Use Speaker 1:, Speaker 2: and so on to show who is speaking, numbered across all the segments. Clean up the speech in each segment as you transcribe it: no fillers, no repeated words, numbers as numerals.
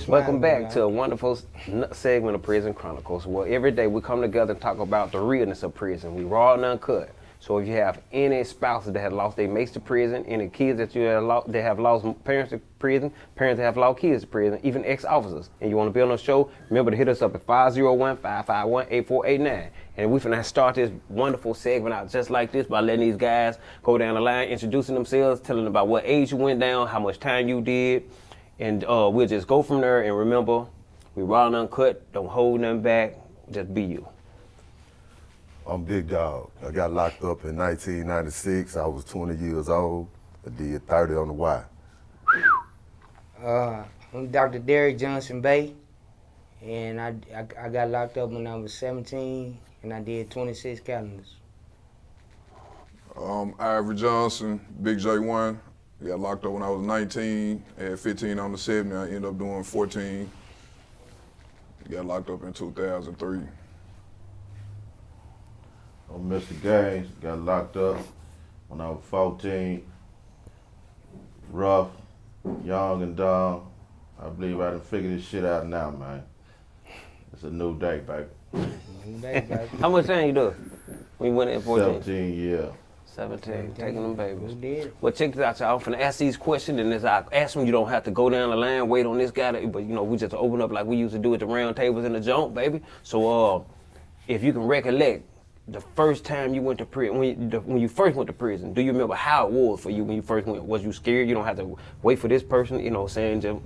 Speaker 1: Welcome back to a wonderful segment of Prison Chronicles, where every day we come together and talk about the realness of prison. We raw and uncut. So if you have any spouses that have lost their mates to prison, any kids that that have lost parents to prison, parents that have lost kids to prison, even ex-officers, and you want to be on the show, remember to hit us up at 501-551-8489. And we finna start this wonderful segment out just like this by letting these guys go down the line, introducing themselves, telling them about what age you went down, how much time you did, and we'll just go from there. And remember, we raw and uncut, don't hold nothing back, just be you.
Speaker 2: I'm Big Dog. I got locked up in 1996. I was 20 years old. I did 30 on the Y.
Speaker 3: I'm Dr. Derrick Johnson Bay, and I got locked up when I was 17, and I did 26 calendars.
Speaker 4: Ivory Johnson, Big J1. Got locked up when I was 19, had 15 on the 70. I ended up doing 14. Got locked up in 2003.
Speaker 5: I'm Mr. Gaines, got locked up when I was 14. Rough, young and dumb. I believe I done figured this shit out now, man. It's a new day, baby.
Speaker 1: How much time you do when you went in 14?
Speaker 5: 17 years.
Speaker 1: 17, taking them babies.
Speaker 3: Did.
Speaker 1: Well, check this out, y'all. I'm finna ask these questions, and as I ask them, you don't have to go down the line, wait on this guy, but you know, we just open up like we used to do at the round tables in the junk, baby. So, if you can recollect, the first time you went to prison, when you first went to prison, do you remember how it was for you when you first went? Was you scared? You don't have to wait for this person, you know, saying, just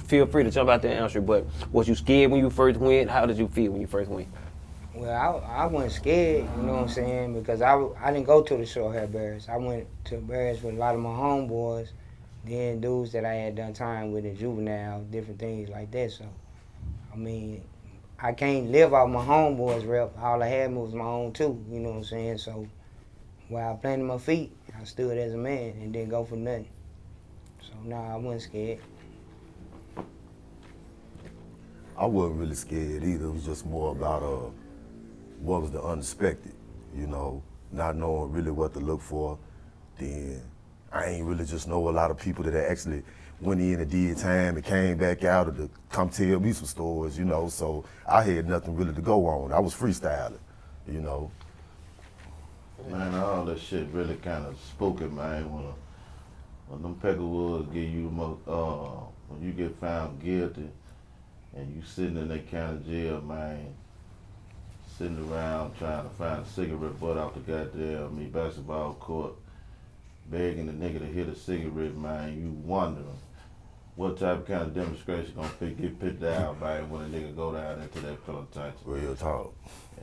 Speaker 1: feel free to jump out there and answer, but was you scared when you first went? How did you feel when you first went?
Speaker 3: Well, I wasn't scared, you know what I'm saying, because I didn't go to the short hair barracks. I went to barracks with a lot of my homeboys, then dudes that I had done time with in juvenile, different things like that. So, I mean, I can't live off my homeboys rep. All I had was my own too, you know what I'm saying? So while I planted my feet, I stood as a man and didn't go for nothing. So I wasn't scared.
Speaker 2: I wasn't really scared either. It was just more about what was the unexpected, you know, not knowing really what to look for. Then I ain't really just know a lot of people that actually went in and did time and came back out to come tell me some stories, you know, so I had nothing really to go on. I was freestyling, you know.
Speaker 5: Man, all that shit really kind of spooky, man, when them Peckerwoods give you when you get found guilty and you sitting in that kind of jail, man, sitting around trying to find a cigarette butt out the goddamn basketball court, begging the nigga to hit a cigarette, man, you wondering what type of kind of demonstration gonna get put down, man, when a nigga go down into that penitentiary.
Speaker 2: Real talk.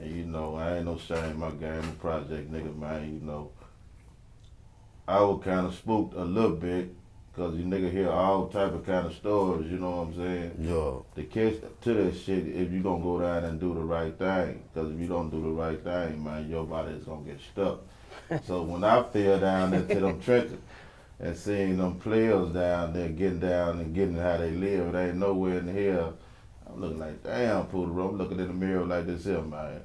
Speaker 5: And you know, I ain't no shame in my game, I'm a project nigga, man, you know. I was kind of spooked a little bit, cause you nigga hear all type of kind of stories, you know what I'm saying?
Speaker 2: Yeah.
Speaker 5: The catch to that shit, if you gonna go down and do the right thing, cause if you don't do the right thing, man, your body is gonna get stuck. So when I fell down into them trenches and seeing them players down there getting down and getting how they live, they ain't nowhere in hell. I'm looking like, damn, Poodle, I'm looking in the mirror like this here, man.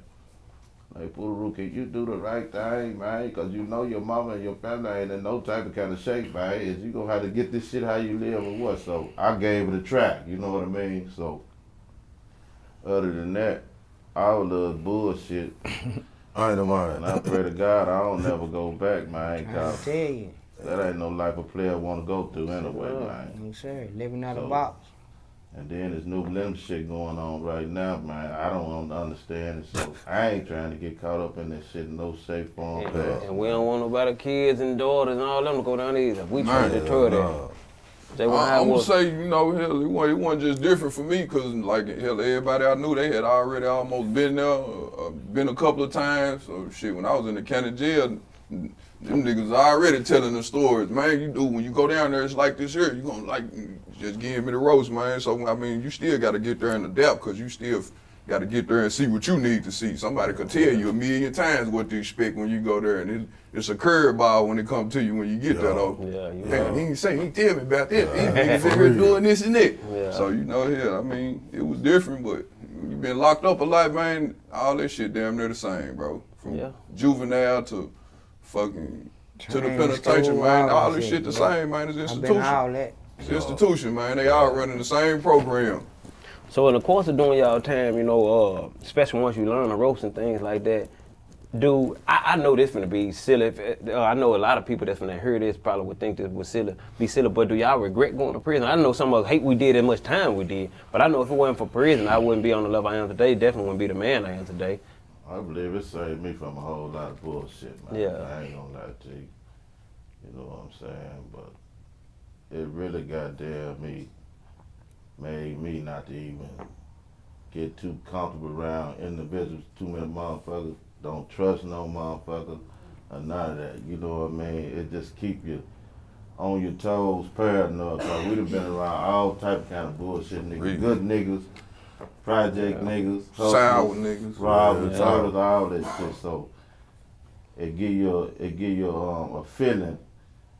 Speaker 5: Like, Poodle, can you do the right thing, man? Because you know your mama and your family ain't in no type of kind of shape, man. Is you gonna have to get this shit how you live or what? So I gave it a try, you know what I mean? So other than that, all the bullshit.
Speaker 2: I ain't no mind.
Speaker 5: And I pray to God I don't never go back, man.
Speaker 3: I tell you.
Speaker 5: That ain't no life a player want to go through anyway, man.
Speaker 3: No, sir. Living out of the box.
Speaker 5: And then there's new limb shit going on right now, man. I don't understand it, so I ain't trying to get caught up in this shit in no safe form.
Speaker 1: And we don't want nobody kids and daughters and all them to go down either. We trying to deter that.
Speaker 4: I'm gonna say, you know, hell, it wasn't just different for me, cause like hell, everybody I knew, they had already almost been there, been a couple of times. So shit, when I was in the county jail, them niggas already telling the stories, man. You do when you go down there, it's like this here. You gonna like just give me the roast, man. So I mean, you still got to get there and adapt, cause you still got to get there and see what you need to see. Somebody could tell you a million times what to expect when you go there, and it's a curveball when it comes to you when you get there, though. Damn, he ain't tell me about that. These niggas in here doing this and that.
Speaker 1: Yeah.
Speaker 4: So, you know, I mean, it was different, but you been locked up a lot, man. All that shit damn near the same, bro. From juvenile to fucking to the penitentiary, man. All this shit the same, man. It's institution.
Speaker 3: All that.
Speaker 4: It's institution, man. They all running the same program.
Speaker 1: So in the course of doing y'all time, especially once you learn the ropes and things like that, I know this finna be silly. I know a lot of people that's finna hear this probably would think this would be silly, but do y'all regret going to prison? I know some of us hate we did as much time we did, but I know if it wasn't for prison, I wouldn't be on the level I am today. Definitely wouldn't be the man I am today.
Speaker 5: I believe it saved me from a whole lot of bullshit, man.
Speaker 1: Yeah.
Speaker 5: I ain't gonna lie to you. You know what I'm saying? But it really goddamn made me not to even get too comfortable around individuals, too many motherfuckers. Don't trust no motherfucker or none of that. You know what I mean? It just keep you on your toes, paranoid. Cause we done been around all type of kind of bullshit niggas.
Speaker 4: Really?
Speaker 5: Good niggas, project niggas,
Speaker 4: Sour niggas.
Speaker 5: robbers, all that shit. So it give you a feeling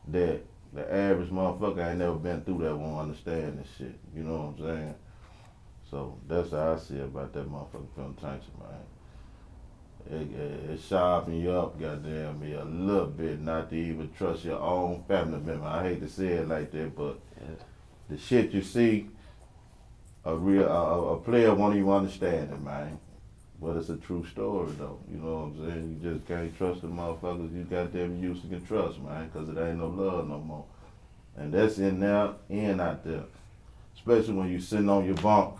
Speaker 5: that the average motherfucker ain't never been through that won't understand this shit. You know what I'm saying? So that's how I see about that motherfucking penitentiary, man. It sharpen you up, goddamn me, a little bit, not to even trust your own family member. I hate to say it like that, but the shit you see, a player won't even understand it, man. But it's a true story, though. You know what I'm saying? You just can't trust the motherfuckers you goddamn used to can trust, man, because it ain't no love no more. And that's in there and out there. Especially when you sitting on your bunk,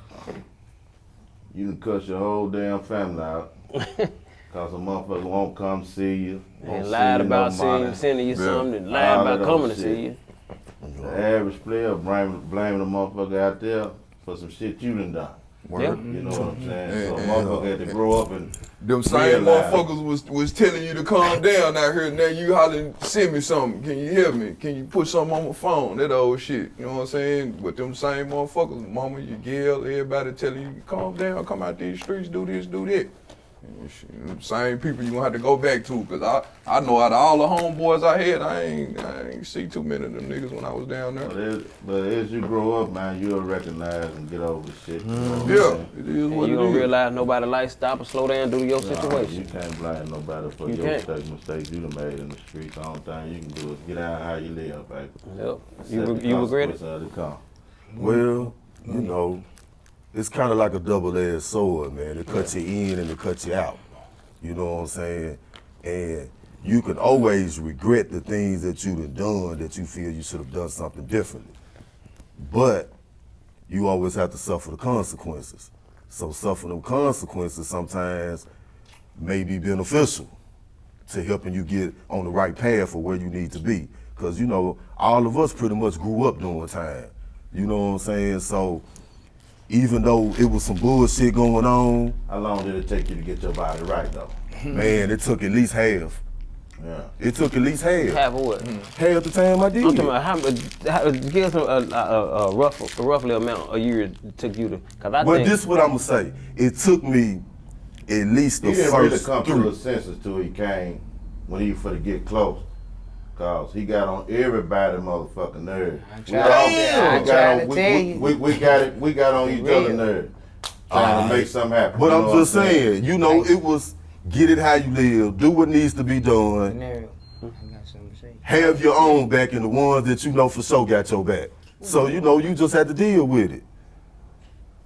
Speaker 5: you can cuss your whole damn family out. Cause a motherfucker won't come see you.
Speaker 1: And lied about sending you something, and lied about coming to see you.
Speaker 5: The average player blaming the motherfucker out there for some shit you done done.
Speaker 1: Yeah.
Speaker 5: You know what I'm saying? So a motherfucker had to grow up and
Speaker 4: them same
Speaker 5: realize.
Speaker 4: motherfuckers was telling you to calm down out here. Now you hollering, send me something. Can you hear me? Can you put something on my phone? That old shit. You know what I'm saying? But them same motherfuckers, mama, you yell, everybody telling you, calm down, come out these streets, do this, do that. Same people you gonna have to go back to, cause I know out of all the homeboys I had, I ain't see too many of them niggas when I was down there.
Speaker 5: But as you grow up, man, you'll recognize and get over shit. You know what I'm
Speaker 4: Yeah,
Speaker 5: saying?
Speaker 4: it is what
Speaker 1: You
Speaker 4: it
Speaker 1: gonna
Speaker 4: is.
Speaker 1: realize nobody like stop or slow down due to your
Speaker 5: Nah,
Speaker 1: situation.
Speaker 5: you can't blame nobody for
Speaker 1: You
Speaker 5: your
Speaker 1: can't.
Speaker 5: mistakes you done made in the streets. The only thing you can do is get out how you live, baby.
Speaker 1: Yep.
Speaker 5: Accept the
Speaker 1: You regret it?
Speaker 5: consequences of the come.
Speaker 2: Well, you know, it's kind of like a double-edged sword, man. It cuts you in and it cuts you out. You know what I'm saying? And you can always regret the things that you've done that you feel you should have done something differently. But you always have to suffer the consequences. So suffering them consequences sometimes may be beneficial to helping you get on the right path for where you need to be. Because, you know, all of us pretty much grew up doing time. You know what I'm saying? So even though it was some bullshit going on,
Speaker 5: How long did it take you to get your body right, though?
Speaker 2: man, it took at least half.
Speaker 5: Yeah.
Speaker 2: It took at least half.
Speaker 1: Half of what?
Speaker 2: Half the time I did.
Speaker 1: I'm talking about how give us a roughly amount a year it took you to. Cause I
Speaker 2: Well,
Speaker 1: think
Speaker 2: this what I'm gonna say. It took me at least the
Speaker 5: He didn't really
Speaker 2: first
Speaker 5: come to
Speaker 2: three.
Speaker 5: his senses till he came when he for to get close. Cause he got on everybody motherfucking nerve.
Speaker 3: I tried to tell you.
Speaker 5: We got on each other's nerve. Trying to make something happen.
Speaker 2: But
Speaker 5: You
Speaker 2: I'm
Speaker 5: know
Speaker 2: just
Speaker 5: what I'm
Speaker 2: saying, you know, it was get it how you live, do what needs to be done,
Speaker 3: I got something to say.
Speaker 2: have your own back and the ones that you know for sure got your back. So, you know, you just had to deal with it.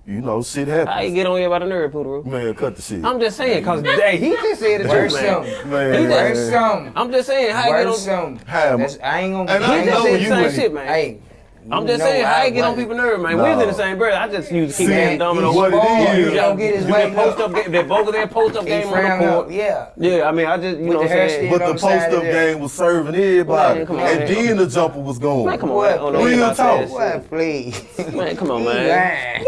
Speaker 2: You know, shit
Speaker 1: how you
Speaker 2: happens.
Speaker 1: get on here by the nerve, Poodle.
Speaker 2: Man, cut the shit.
Speaker 1: I'm just saying, cause hey, he just said it too,
Speaker 3: Worse
Speaker 1: man.
Speaker 3: something.
Speaker 2: Man,
Speaker 3: Worse something.
Speaker 1: I'm just saying, how you get on?
Speaker 3: Worse something.
Speaker 2: How,
Speaker 3: I ain't gonna.
Speaker 2: And
Speaker 1: He
Speaker 2: I
Speaker 1: just
Speaker 2: know
Speaker 1: said the
Speaker 2: you
Speaker 1: same
Speaker 2: ain't.
Speaker 1: shit, man.
Speaker 3: Hey,
Speaker 1: I'm just saying, how you get on people's nerves, man? We was in the same breath. I just used to keep
Speaker 2: See,
Speaker 1: handing dominoes.
Speaker 2: what it is,
Speaker 3: you don't get his
Speaker 1: do
Speaker 3: weight
Speaker 1: that post
Speaker 3: up.
Speaker 1: up game, that both of their post up
Speaker 3: He
Speaker 1: game on the
Speaker 3: frowned up.
Speaker 1: court.
Speaker 3: Yeah.
Speaker 1: Yeah, I mean, I just, you
Speaker 3: With
Speaker 1: know what
Speaker 3: the
Speaker 1: I'm
Speaker 3: hair
Speaker 1: saying?
Speaker 3: still
Speaker 2: But the
Speaker 3: on the side
Speaker 2: post-up
Speaker 3: of that.
Speaker 2: game was serving everybody.
Speaker 1: Man, come on,
Speaker 2: And
Speaker 1: man.
Speaker 2: then the jumper was going.
Speaker 1: Man, come on,
Speaker 3: What?
Speaker 1: man. Oh, no,
Speaker 2: Real
Speaker 1: you about to say
Speaker 2: talk.
Speaker 1: that shit.
Speaker 3: What, please?
Speaker 1: Man, come on,
Speaker 3: He
Speaker 1: man.
Speaker 3: lying.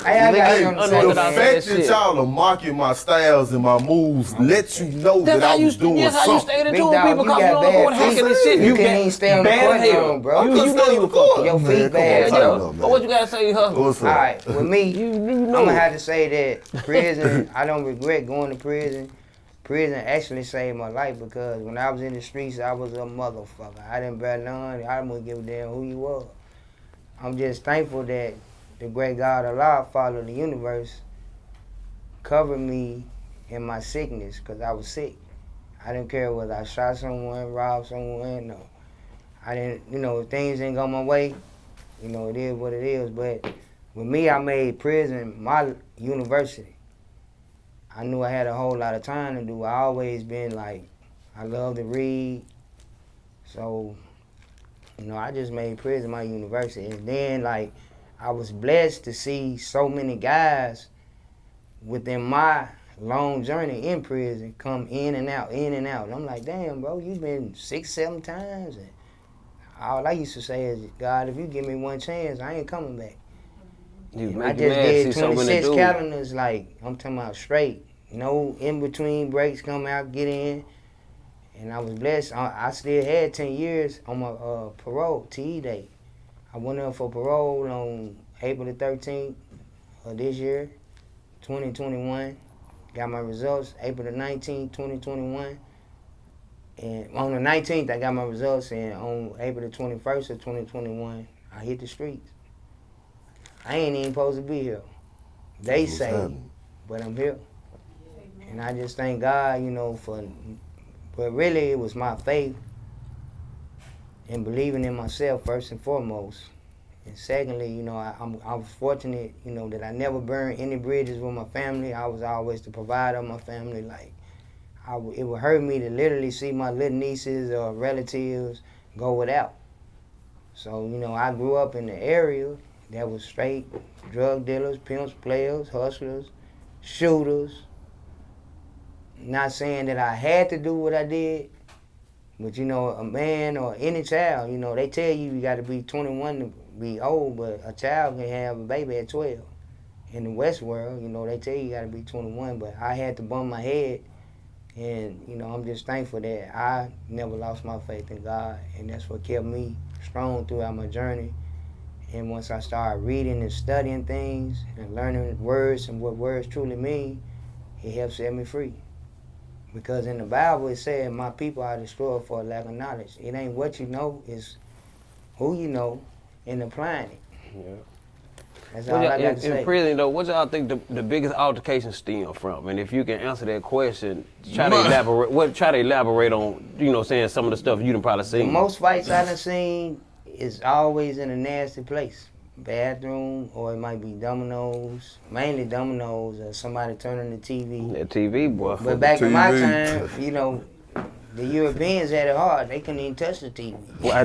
Speaker 3: Hey, I got
Speaker 1: Hey,
Speaker 3: something to
Speaker 2: The
Speaker 3: say,
Speaker 1: unorthodox
Speaker 3: man.
Speaker 2: fact
Speaker 1: that
Speaker 2: that
Speaker 1: shit.
Speaker 2: y'all are mocking my styles and my moves let you know
Speaker 1: That's
Speaker 2: that
Speaker 1: how
Speaker 2: I
Speaker 1: you,
Speaker 2: was doing
Speaker 1: yes, how you
Speaker 2: something.
Speaker 1: stayed
Speaker 3: Big
Speaker 1: into
Speaker 3: dog,
Speaker 1: people
Speaker 3: you
Speaker 1: because you
Speaker 3: got
Speaker 1: on the
Speaker 3: bad
Speaker 1: court hacking and
Speaker 3: feet.
Speaker 1: shit.
Speaker 3: You can't even stay on the
Speaker 1: bad
Speaker 3: court
Speaker 1: as hell.
Speaker 3: long, bro.
Speaker 1: You
Speaker 2: Couldn't
Speaker 1: know
Speaker 2: stay
Speaker 1: you
Speaker 2: on
Speaker 1: were
Speaker 2: the court.
Speaker 1: fucking.
Speaker 3: Your
Speaker 2: Man,
Speaker 3: feet
Speaker 2: come
Speaker 3: bad,
Speaker 2: on,
Speaker 3: yo.
Speaker 2: tighten up,
Speaker 1: But what you gotta say, hustle?
Speaker 2: What's
Speaker 3: All
Speaker 2: up?
Speaker 3: right, with me,
Speaker 1: You
Speaker 3: I'm
Speaker 1: know.
Speaker 3: gonna have to say that prison. I don't regret going to prison. Prison actually saved my life because when I was in the streets, I was a motherfucker. I didn't bear none. I didn't give a damn who you was. I'm just thankful that the great God Allah, Father of the universe, covered me in my sickness because I was sick. I didn't care whether I shot someone, robbed someone. No, I didn't. You know, if things didn't go my way, you know, it is what it is. But with me, I made prison my university. I knew I had a whole lot of time to do. I always been like, I love to read. So, you know, I just made prison my university. And then, like, I was blessed to see so many guys within my long journey in prison come in and out, in and out. And I'm like, damn, bro, you've been 6, 7 times. And all I used to say is, God, if you give me one chance, I ain't coming back. I just did 26 calendars, like, I'm talking about straight. No in-between breaks, come out, get in. And I was blessed. I still had 10 years on my parole, TE date. I went up for parole on April the 13th of this year, 2021. Got my results April the 19th, 2021. And on the 19th, I got my results. And on April the 21st of 2021, I hit the streets. I ain't even supposed to be here. They say, but I'm here. And I just thank God, you know, but really it was my faith and believing in myself first and foremost. And secondly, you know, I was fortunate, you know, that I never burned any bridges with my family. I was always the provider of my family. Like, it would hurt me to literally see my little nieces or relatives go without. So, you know, I grew up in the area that was straight drug dealers, pimps, players, hustlers, shooters. Not saying that I had to do what I did, but, you know, a man or any child, you know, they tell you got to be 21 to be old, but a child can have a baby at 12. In the West world, you know, they tell you got to be 21, but I had to bump my head, and, you know, I'm just thankful that I never lost my faith in God, and that's what kept me strong throughout my journey. And once I started reading and studying things and learning words and what words truly mean, it helped set me free. Because in the Bible it said, my people are destroyed for a lack of knowledge. It ain't what you know, it's who you know and applying it.
Speaker 1: Yeah.
Speaker 3: That's all I got to say.
Speaker 1: In prison, though, what y'all think the biggest altercation stem from? And if you can answer that question, try to elaborate on, you know, saying some of the stuff you done probably seen.
Speaker 3: The most fights I done seen is always in a nasty place. Bathroom, or it might be dominoes, mainly dominoes, or somebody turning the TV.
Speaker 1: That TV, boy.
Speaker 3: But back in my time, you know, the Europeans had it hard. They couldn't even touch the TV.
Speaker 1: Well, I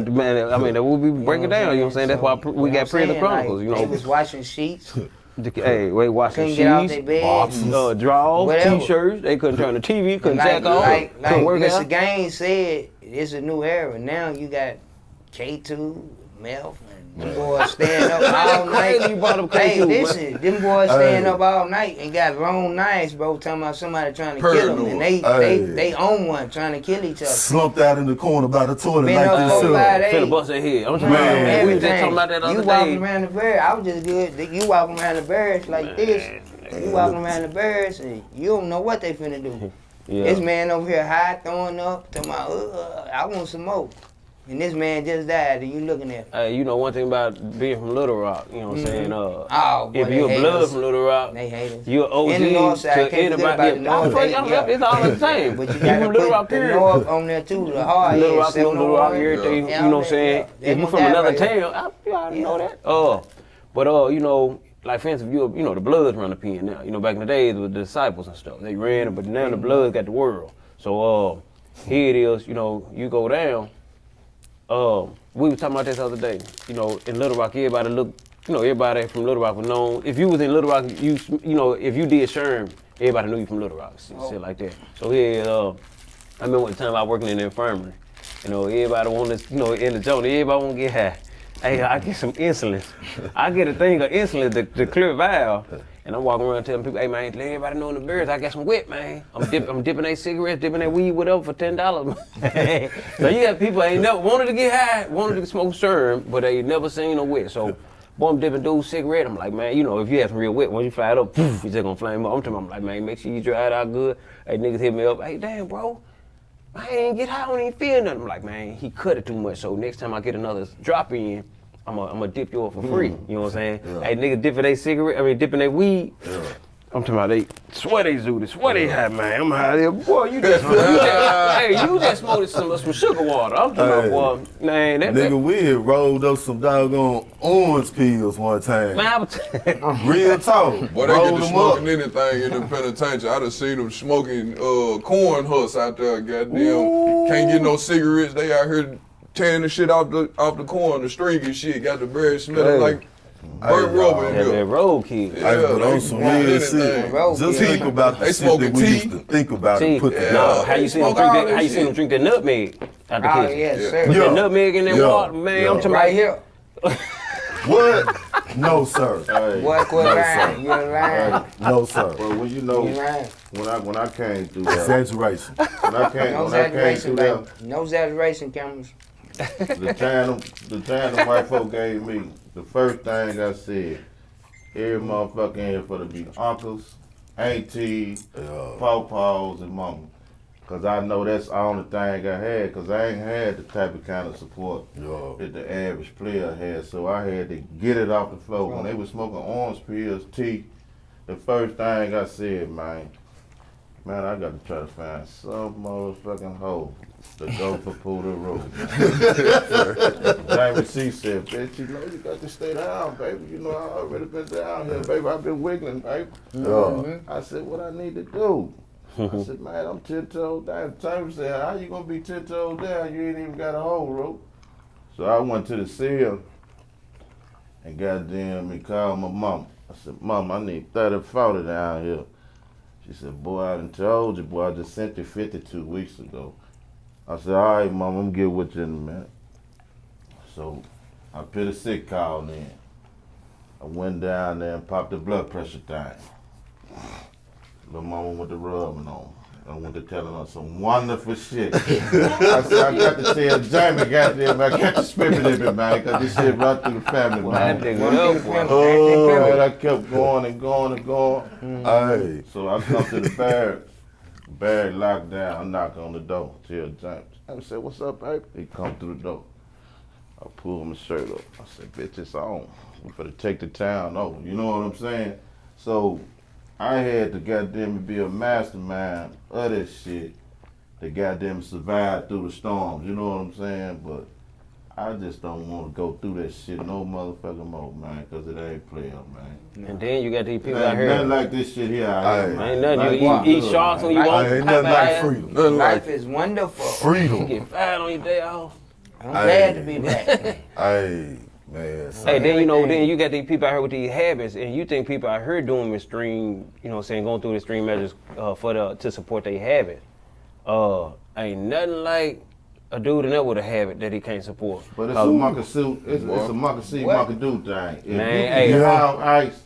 Speaker 1: mean, that would be breaking down. You know what I'm saying? That's why we got Prison Chronicles.
Speaker 3: Like,
Speaker 1: you know,
Speaker 3: they was washing sheets.
Speaker 1: Hey, washing
Speaker 3: Couldn't get out their
Speaker 1: sheets,
Speaker 3: bed.
Speaker 1: drawers,
Speaker 3: Whatever.
Speaker 1: T-shirts. They couldn't turn the TV. Couldn't jack off.
Speaker 3: Like
Speaker 1: couldn't work
Speaker 3: Mr.
Speaker 1: out.
Speaker 3: Gaines said, it's a new era. Now you got K2, Melf, and them boys staying up all night.
Speaker 1: You brought them
Speaker 3: Hey,
Speaker 1: K2,
Speaker 3: listen, them boys staying up all night and got long knives, bro, talking about somebody trying to kill them. And they own one trying to kill each other.
Speaker 2: Slumped out in the corner by the toilet
Speaker 3: Been
Speaker 2: like
Speaker 3: up
Speaker 2: this.
Speaker 3: 4, 5 days.
Speaker 1: Finna bust their head. I'm
Speaker 2: Man,
Speaker 1: we was just talking about that the other
Speaker 3: You
Speaker 1: day.
Speaker 3: walking around the barracks, I was just good. You walking around the barracks like this. You walking around the barracks and you don't know what they finna do.
Speaker 1: Yeah.
Speaker 3: This man over here high, throwing up, talking about, I want some more. And this man just died, and you looking at him.
Speaker 1: Hey, you know one thing about being from Little Rock, you know what I'm saying?
Speaker 3: Boy,
Speaker 1: if
Speaker 3: they
Speaker 1: you're
Speaker 3: hate
Speaker 1: blood
Speaker 3: us.
Speaker 1: from Little Rock,
Speaker 3: They hate us.
Speaker 1: you're OG
Speaker 3: In the north side,
Speaker 1: to
Speaker 3: can't forget about
Speaker 1: anybody.
Speaker 3: the north.
Speaker 1: It's all the same.
Speaker 3: But you
Speaker 1: You
Speaker 3: gotta
Speaker 1: from Little Rock,
Speaker 3: put the
Speaker 1: period.
Speaker 3: north on there too, the hard
Speaker 1: Little
Speaker 3: head,
Speaker 1: Rock, Little Rock, everything,
Speaker 3: Yeah.
Speaker 1: you know what I'm saying?
Speaker 3: Yeah.
Speaker 1: If you
Speaker 3: They
Speaker 1: from
Speaker 3: gonna
Speaker 1: another
Speaker 3: die right
Speaker 1: town, you already know that. But you know, like for instance, you know, the Bloods run the pen now. You know, back in the days with the Disciples and stuff, they ran, but now the Bloods got the world. So here it is, you know, you go down. We was talking about this the other day. You know, in Little Rock, everybody from Little Rock was known. If you was in Little Rock, you know, if you did Sherm, everybody knew you from Little Rock, shit like that. So here, I remember the time I was working in the infirmary. You know, everybody wanted, you know, in the zone, everybody want to get high. Hey, I get some insulin. I get a thing of insulin to clear valve. And I'm walking around telling people, hey man, let everybody know in the birds, I got some wet, man. I'm dipping their cigarettes, dipping their weed, whatever, for $10. So you have people ain't never wanted to get high, wanted to smoke Sherm, but they never seen no wet. So, boy, I'm dipping dude's cigarette. I'm like, man, you know, if you have some real wet, once you fire it up, poof, you just gonna flame up. I'm like, man, make sure you dry it out good. Hey, niggas hit me up, hey, damn, bro, I ain't get high, I don't even feel nothing. I'm like, man, he cut it too much. So next time I get another drop in, I'm gonna dip you off for free. You know what I'm saying?
Speaker 2: Yeah.
Speaker 1: Hey, niggas dipping their cigarette, dipping their weed.
Speaker 2: Yeah.
Speaker 1: I'm talking about they sweaty Zooty, sweaty hat, man. I'm out here, boy. You just smoked some sugar water. I'm talking about, boy, man.
Speaker 2: Nigga, we had rolled up some doggone orange pills one time.
Speaker 1: Man,
Speaker 2: Real talk.
Speaker 4: Boy, they
Speaker 2: Rolled
Speaker 4: get to
Speaker 2: them up.
Speaker 4: smoking anything in the penitentiary. I done seen them smoking corn husks out there, goddamn. Can't get no cigarettes. They out here tearing the shit off the corn, the string and shit. Got the bread smelling like burnt rubber in
Speaker 1: that
Speaker 4: there.
Speaker 1: roadkill.
Speaker 2: I put on some real shit. Just think about the
Speaker 4: They
Speaker 2: shit that
Speaker 4: smoking
Speaker 2: we
Speaker 4: tea.
Speaker 2: used to think about
Speaker 1: See,
Speaker 2: and put together.
Speaker 1: no, how you seen them
Speaker 4: smoke all
Speaker 1: drink that?
Speaker 4: that
Speaker 1: How you seen
Speaker 4: shit.
Speaker 1: them drink that nutmeg out the
Speaker 3: Oh,
Speaker 1: kitchen?
Speaker 3: yes,
Speaker 4: Yeah.
Speaker 3: sir.
Speaker 1: Put
Speaker 2: Yeah.
Speaker 1: that nutmeg in that
Speaker 2: Yeah.
Speaker 1: water, man.
Speaker 2: Yeah.
Speaker 1: I'm talking
Speaker 3: Right
Speaker 1: about
Speaker 3: here.
Speaker 2: What? No, sir.
Speaker 5: Hey,
Speaker 3: Boy, quit
Speaker 2: No,
Speaker 3: lying.
Speaker 2: sir.
Speaker 3: You're lying.
Speaker 2: No, sir.
Speaker 5: but when you know,
Speaker 3: You're lying.
Speaker 5: when I came through that,
Speaker 2: Exaggeration.
Speaker 5: when I came
Speaker 3: No
Speaker 5: through
Speaker 3: exaggeration,
Speaker 5: that,
Speaker 3: baby. No exaggeration, cameras.
Speaker 5: the time the white folk gave me, the first thing I said, every motherfucker in here for to be uncles, aunties, pawpaws, and mama. Cause I know that's the only thing I had, cause I ain't had the type of kind of support
Speaker 2: Yeah.
Speaker 5: that the average player had. So I had to get it off the floor. When they was smoking orange pills, tea, the first thing I said, man, I got to try to find some motherfucking hole to go for Poodle Road. Jamie C said, bitch, you know you got to stay down, baby. You know I already been down here, baby. I've been wiggling, baby. I said, what I need to do? I said, man, I'm 10 toes down. Jamie said, how you gonna be 10 toes down? You ain't even got a hole, rope. So I went to the cell and goddamn me called my mom. I said, Mom, I need 30, 40 down here. She said, boy, I done told you, boy, I just sent you 52 weeks ago. I said, all right, Mom, I'm gonna get with you in a minute. So I put a sick call in. I went down there and popped the blood pressure thing. Little mama went to rubbing on. I went to telling her some wonderful shit. I said, I got to tell Jamie, goddamn, I got to spit it in me, man, because this shit run through the family, man. And I kept going and going and going.
Speaker 2: Hey.
Speaker 5: So I come to the barracks. Barrack locked down. I knock on the door. Tell James. I said, what's up, baby? He come through the door. I pull my shirt up. I said, bitch, it's on. We finna take the town over. You know what I'm saying? So I had to goddamn be a mastermind of this shit to goddamn survive through the storms. You know what I'm saying? But I just don't want to go through that shit no motherfucking more, man, because it ain't player, man.
Speaker 1: And then you got these people
Speaker 5: Man,
Speaker 1: out here.
Speaker 5: nothing like this shit here.
Speaker 1: Ain't nothing.
Speaker 5: Like
Speaker 1: You
Speaker 5: what?
Speaker 1: eat sharks when you want.
Speaker 2: Ain't nothing like freedom.
Speaker 4: Nothing
Speaker 3: Life
Speaker 4: like
Speaker 3: is wonderful.
Speaker 1: You
Speaker 2: Freedom.
Speaker 1: get fired on your day off.
Speaker 3: I'm glad to be back.
Speaker 2: Hey, man.
Speaker 1: Hey, then you know, then you got these people out here with these habits, and you think people out here doing extreme, you know, what I'm saying, going through extreme measures to support their habit. Ain't nothing like a dude in there with a habit that he can't support.
Speaker 5: But it's a monkey suit. It's a monkey see,
Speaker 3: What?
Speaker 5: monkey do thing. If
Speaker 1: Man,
Speaker 5: you can
Speaker 1: hey.
Speaker 5: get out ice,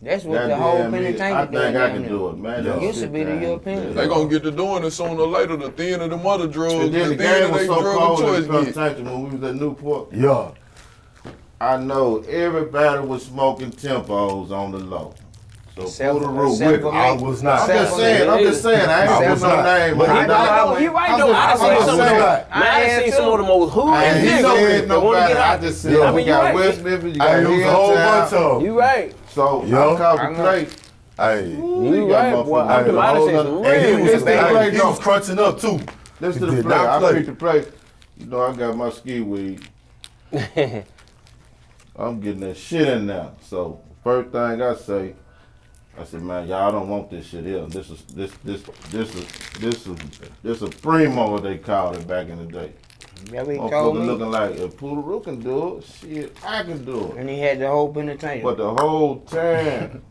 Speaker 3: That's what the whole
Speaker 5: goddamn it,
Speaker 3: penitentiary
Speaker 5: I think I
Speaker 3: doing
Speaker 5: can
Speaker 3: now.
Speaker 5: do it, man.
Speaker 2: Yeah.
Speaker 5: That
Speaker 3: Used to
Speaker 5: shit
Speaker 3: be the
Speaker 5: thing.
Speaker 3: Europeans.
Speaker 4: they gonna get to doing it sooner or later. The thin of them other drugs,
Speaker 5: And then the
Speaker 4: the thin
Speaker 5: game
Speaker 4: of
Speaker 5: was
Speaker 4: they
Speaker 5: so
Speaker 4: drug
Speaker 5: cold
Speaker 4: of
Speaker 5: in the
Speaker 4: choice get.
Speaker 5: penitentiary when we was at Newport.
Speaker 2: Yeah.
Speaker 5: I know everybody was smoking Tempos on the low. So
Speaker 3: Except
Speaker 5: pull the
Speaker 3: for-
Speaker 5: root
Speaker 3: except
Speaker 5: with
Speaker 3: for
Speaker 5: it.
Speaker 3: me.
Speaker 2: I was not.
Speaker 5: I'm just saying, I
Speaker 2: I
Speaker 5: ain't
Speaker 2: was
Speaker 5: put no
Speaker 2: not.
Speaker 5: name
Speaker 2: But
Speaker 5: on
Speaker 2: he
Speaker 5: it.
Speaker 2: know-
Speaker 3: I
Speaker 1: You right though.
Speaker 3: just-
Speaker 1: I
Speaker 3: I'm
Speaker 1: seen
Speaker 3: just
Speaker 1: some of
Speaker 3: saying.
Speaker 1: them. I seen some of the most hood
Speaker 5: And he
Speaker 1: niggas
Speaker 5: said
Speaker 1: that wanna
Speaker 5: nobody.
Speaker 1: get
Speaker 5: I
Speaker 1: out.
Speaker 5: just said,
Speaker 2: Yeah.
Speaker 1: I mean,
Speaker 5: we
Speaker 1: you
Speaker 5: got
Speaker 1: right.
Speaker 5: West Memphis, you
Speaker 2: I
Speaker 5: got
Speaker 2: used a whole bunch
Speaker 5: Hilltown.
Speaker 2: of them.
Speaker 1: You right.
Speaker 5: So
Speaker 2: Yeah.
Speaker 5: I called
Speaker 3: I
Speaker 5: the
Speaker 3: know.
Speaker 5: place.
Speaker 2: Hey.
Speaker 1: You
Speaker 5: got
Speaker 1: right, boy.
Speaker 5: motherfuckers
Speaker 1: I'm
Speaker 5: with a
Speaker 1: about to
Speaker 5: whole
Speaker 1: say
Speaker 5: nother-
Speaker 1: some
Speaker 2: And he
Speaker 1: real
Speaker 2: was,
Speaker 1: niggas.
Speaker 2: he was crunching up too.
Speaker 5: Listen
Speaker 2: He
Speaker 5: to the
Speaker 2: did
Speaker 5: play.
Speaker 2: not
Speaker 5: I
Speaker 2: play.
Speaker 5: picked the play. You know, I got my ski weed. I'm getting that shit in now. So first thing I say, I said, man, y'all don't want this shit here. This is a primo, they called it back in the day.
Speaker 3: That what he told
Speaker 5: Motherfucker
Speaker 3: me.
Speaker 5: looking like if Poodle can do it, shit, I can do it.
Speaker 3: And he had the whole penitentiary.
Speaker 5: But the whole time,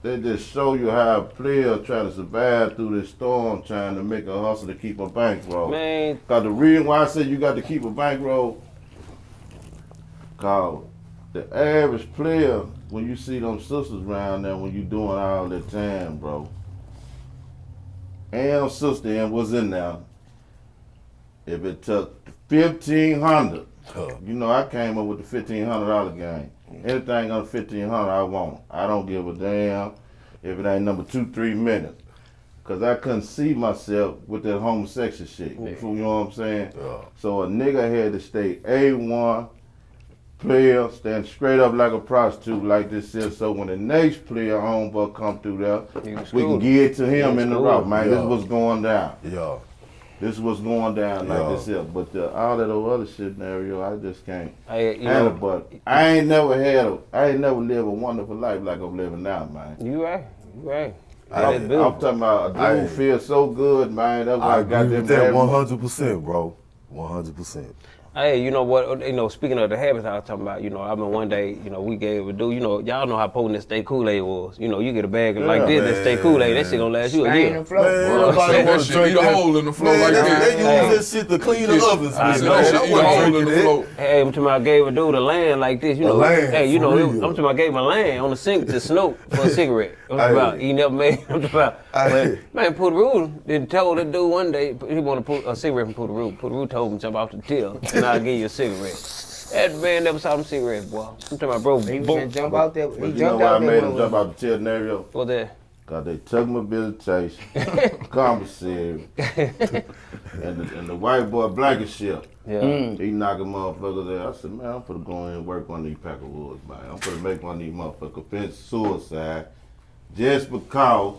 Speaker 5: they just show you how a player try to survive through this storm, trying to make a hustle to keep a bankroll.
Speaker 1: Man,
Speaker 5: Cause the reason why I say you got to keep a bankroll, cause the average player, when you see them sisters around there, when you doing all that time, bro, and them sister and was in there, if it took 1,500, you know I came up with the $1,500 game. Anything under 1,500 I want. I don't give a damn if it ain't number 2-3 minutes. Cause I couldn't see myself with that homosexual shit. You know what I'm saying?
Speaker 2: Yeah.
Speaker 5: So a nigga had to stay A1, player stand straight up like a prostitute like this is. So when the next player homeboy come through there, we can give it to him in the route, man. This is what's going down.
Speaker 2: Yeah.
Speaker 5: This is what's going down like this here. But all that other shit scenario, I just can't
Speaker 1: Hey,
Speaker 5: handle. But I ain't never lived a wonderful life like I'm living now, man.
Speaker 1: You right.
Speaker 5: I'm talking about a dude feels so good, man. That's why I got
Speaker 2: agree
Speaker 5: them
Speaker 2: with that
Speaker 5: habits.
Speaker 2: 100%, bro. 100%.
Speaker 1: Hey, you know what? You know, speaking of the habits I was talking about, you know, I remember one day, you know, we gave a dude, you know, y'all know how potent that Stay Kool-Aid was. You know, you get a bag like this, that Stay Kool-Aid, that shit gonna last you a
Speaker 3: Stain
Speaker 1: year.
Speaker 3: the floor.
Speaker 2: Man,
Speaker 4: Bro,
Speaker 2: everybody
Speaker 4: that
Speaker 2: wanna
Speaker 4: shit
Speaker 2: drink
Speaker 4: eat a
Speaker 2: that.
Speaker 4: hole in the floor
Speaker 2: Man,
Speaker 4: like that.
Speaker 2: they use that shit to clean the ovens.
Speaker 1: I
Speaker 2: man.
Speaker 1: know.
Speaker 2: I
Speaker 4: That shit eat a
Speaker 2: wasn't
Speaker 4: hole in
Speaker 2: drinking
Speaker 4: the
Speaker 2: that.
Speaker 4: floor.
Speaker 1: Hey, I'm talking about I gave a dude a land like this, you
Speaker 2: A
Speaker 1: know.
Speaker 2: land,
Speaker 1: Hey, you
Speaker 2: for
Speaker 1: know,
Speaker 2: real.
Speaker 1: I'm talking about I gave him a land on the sink to smoke for a cigarette. I'm talking about he never made. I'm talking about man, Puerto then told that dude one day he wanted to put a cigarette from Puerto Rico. Puerto Rico told him jump off the till and I'll give you a cigarette. That man never saw them cigarettes, boy. I'm talking about bro.
Speaker 3: He was gonna jump out there.
Speaker 5: But
Speaker 3: He
Speaker 5: you know
Speaker 3: jumped
Speaker 5: why I
Speaker 3: out
Speaker 5: made
Speaker 3: there.
Speaker 5: him jump out the tail scenario?
Speaker 1: What that?
Speaker 5: Cause they took my visitation, commissary, and the white boy Blankenship.
Speaker 1: Yeah.
Speaker 5: He knocking motherfuckers out. I said, man, I'm finna go in and work on these pack of woods, man. I'm finna make one of these motherfuckers commit suicide just because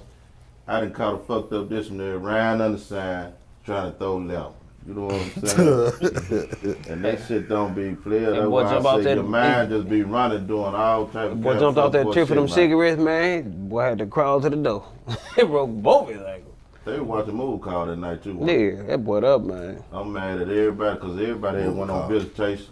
Speaker 5: I done caught a fucked up this one there, ran on the side, trying to throw left. You know what I'm saying? And that shit don't be clear. That's
Speaker 1: boy
Speaker 5: why
Speaker 1: jump
Speaker 5: I
Speaker 1: out
Speaker 5: say
Speaker 1: that-
Speaker 5: your mind just be running, doing all type of
Speaker 1: Boy jumped out that trip for them
Speaker 5: bullshit, man.
Speaker 1: cigarettes, man. Boy had to crawl to the door. It broke both his ankles.
Speaker 5: They watch a movie call that night too.
Speaker 1: Yeah, that boy up, man.
Speaker 5: I'm mad at everybody because everybody had went on
Speaker 2: call.
Speaker 5: visitation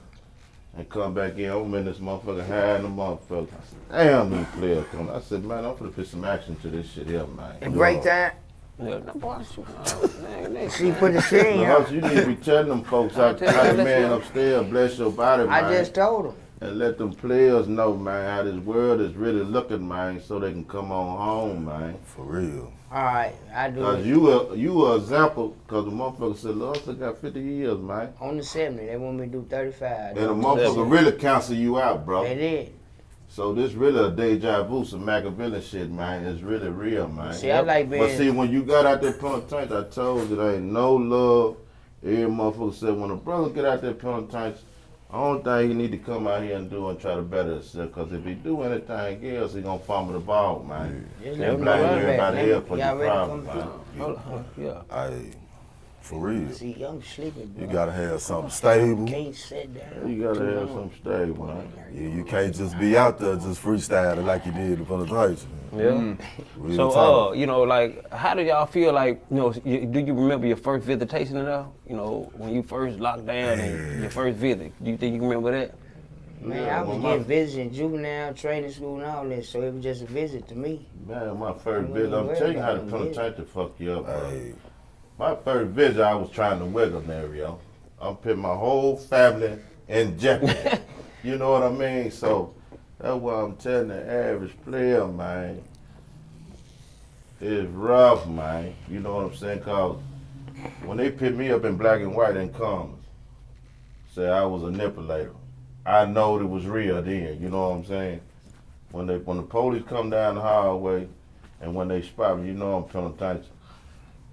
Speaker 5: and come back in. I'm in this motherfucker hiding the motherfucker. I said, damn, these players coming. I said, man, I'm finna put some action to this shit here, man.
Speaker 3: At break time,
Speaker 1: Yeah, that boy, man,
Speaker 3: she put the shit in
Speaker 5: Now,
Speaker 3: her.
Speaker 5: you need to be telling them folks how
Speaker 1: tell you,
Speaker 5: the
Speaker 1: let's
Speaker 5: man
Speaker 1: go.
Speaker 5: upstairs bless your body, man.
Speaker 3: I just told him.
Speaker 5: And let them players know, man, how this world is really looking, man, so they can come on home, man.
Speaker 2: For real.
Speaker 3: All right, I do
Speaker 5: Cause
Speaker 3: it.
Speaker 5: you a example, cause the motherfucker said, Lord, I still got 50 years, man.
Speaker 3: On the 70, they want me to do 35.
Speaker 5: And the motherfucker really cancel you out, bro.
Speaker 3: They did.
Speaker 5: So this really a deja vu, some Machiavelli shit, man. It's really real, man.
Speaker 3: See, I like being.
Speaker 5: But see, when you got out there penitentiary, I told you there ain't no love. Every motherfucker said when a brother get out there penitentiary, I don't think he need to come out here and do and try to better himself. Cause if he do anything else, he gonna fumble the ball, man.
Speaker 3: Just
Speaker 5: And
Speaker 3: let me
Speaker 5: blame
Speaker 3: know
Speaker 5: everybody
Speaker 3: that.
Speaker 5: else for
Speaker 3: Y'all
Speaker 5: your
Speaker 3: ready
Speaker 5: problem,
Speaker 3: for
Speaker 5: man.
Speaker 1: Hold on, yeah.
Speaker 2: Hey, for real.
Speaker 3: See, I'm sleeping.
Speaker 2: You
Speaker 3: bro.
Speaker 2: gotta have something stable.
Speaker 3: Can't sit down.
Speaker 5: You gotta have some stable, man.
Speaker 2: Yeah, you can't just be out there just freestyling like you did in front of the place.
Speaker 1: Yeah.
Speaker 2: Real
Speaker 1: So,
Speaker 2: talk.
Speaker 1: you know, like, how do y'all feel like, do you remember your first visitation at all? You know, when you first locked down and your first visit, do you think you can remember that?
Speaker 3: Man,
Speaker 5: Yeah,
Speaker 3: I was
Speaker 5: well,
Speaker 3: getting
Speaker 5: my-
Speaker 3: visits in juvenile training school and all this, so it was just a visit to me.
Speaker 5: Man, my first
Speaker 3: I
Speaker 5: visit, I'm
Speaker 3: wasn't
Speaker 5: telling you how the
Speaker 3: worried about it,
Speaker 5: penitentiary fuck you up, bro.
Speaker 2: Hey,
Speaker 5: My first visit, I was trying to wiggle there, yo. I'm putting my whole family in jeopardy. You know what I mean? So that's why I'm telling the average player, man, it's rough, man. You know what I'm saying? Cause when they put me up in black and white in commas, say I was a manipulator, I know it was real then. You know what I'm saying? When the police come down the hallway and when they spot me, you know I'm feeling tension.